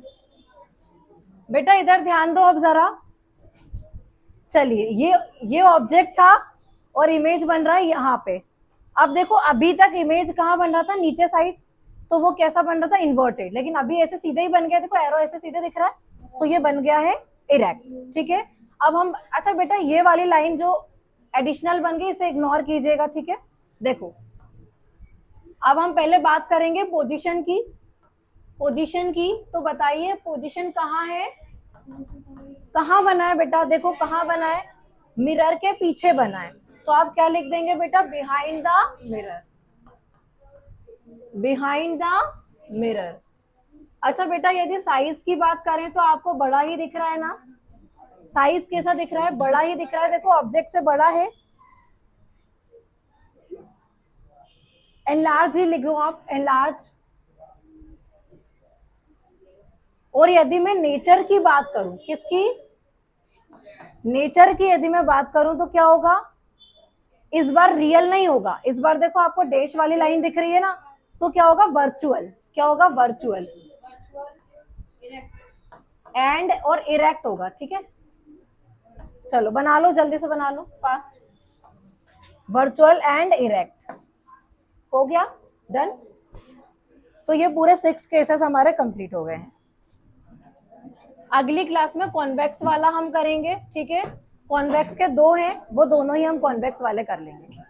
बेटा इधर ध्यान दो अब जरा। चलिए, ये ऑब्जेक्ट था और इमेज बन रहा है यहाँ पे। अब देखो, अभी तक इमेज कहाँ बन रहा था? नीचे साइड। तो वो कैसा बन रहा था? इन्वर्टेड। लेकिन अभी ऐसे सीधे ही बन गया। देखो एरो ऐसे सीधे दिख रहा है, तो ये बन गया है इरेक्ट। ठीक है, अब हम, अच्छा बेटा ये वाली लाइन जो एडिशनल बन गई इसे इग्नोर कीजिएगा। ठीक है, देखो अब हम पहले बात करेंगे पोजीशन की। पोजीशन की तो बताइए पोजीशन कहाँ है? कहाँ बना है बेटा? देखो कहाँ बना है? मिरर के पीछे बना है। तो आप क्या लिख देंगे बेटा? Behind the mirror. Behind the mirror. अच्छा बेटा यदि साइज की बात करें तो आपको बड़ा ही दिख रहा है ना? साइज कैसा दिख रहा है? बड़ा ही दिख रहा है। देखो ऑब्जेक्ट से बड़ा है। एनलार्ज ही लिखो आप, एनलार्ज। और यदि मैं नेचर की बात करूं, किसकी? नेचर की यदि मैं बात करूं तो क्या होगा? इस बार रियल नहीं होगा। इस बार देखो आपको डैश वाली लाइन दिख रही है ना, तो क्या होगा? वर्चुअल। क्या होगा? वर्चुअल। एंड और इरेक्ट होगा। ठीक है, चलो बना लो, जल्दी से बना लो, फास्ट। वर्चुअल एंड इरेक्ट हो गया, डन। तो ये पूरे 6 केसेस हमारे कंप्लीट हो गए हैं। अगली क्लास में कॉन्वेक्स वाला हम करेंगे। ठीक है, कॉन्वेक्स के 2 हैं, वो दोनों ही हम कॉन्वेक्स वाले कर लेंगे।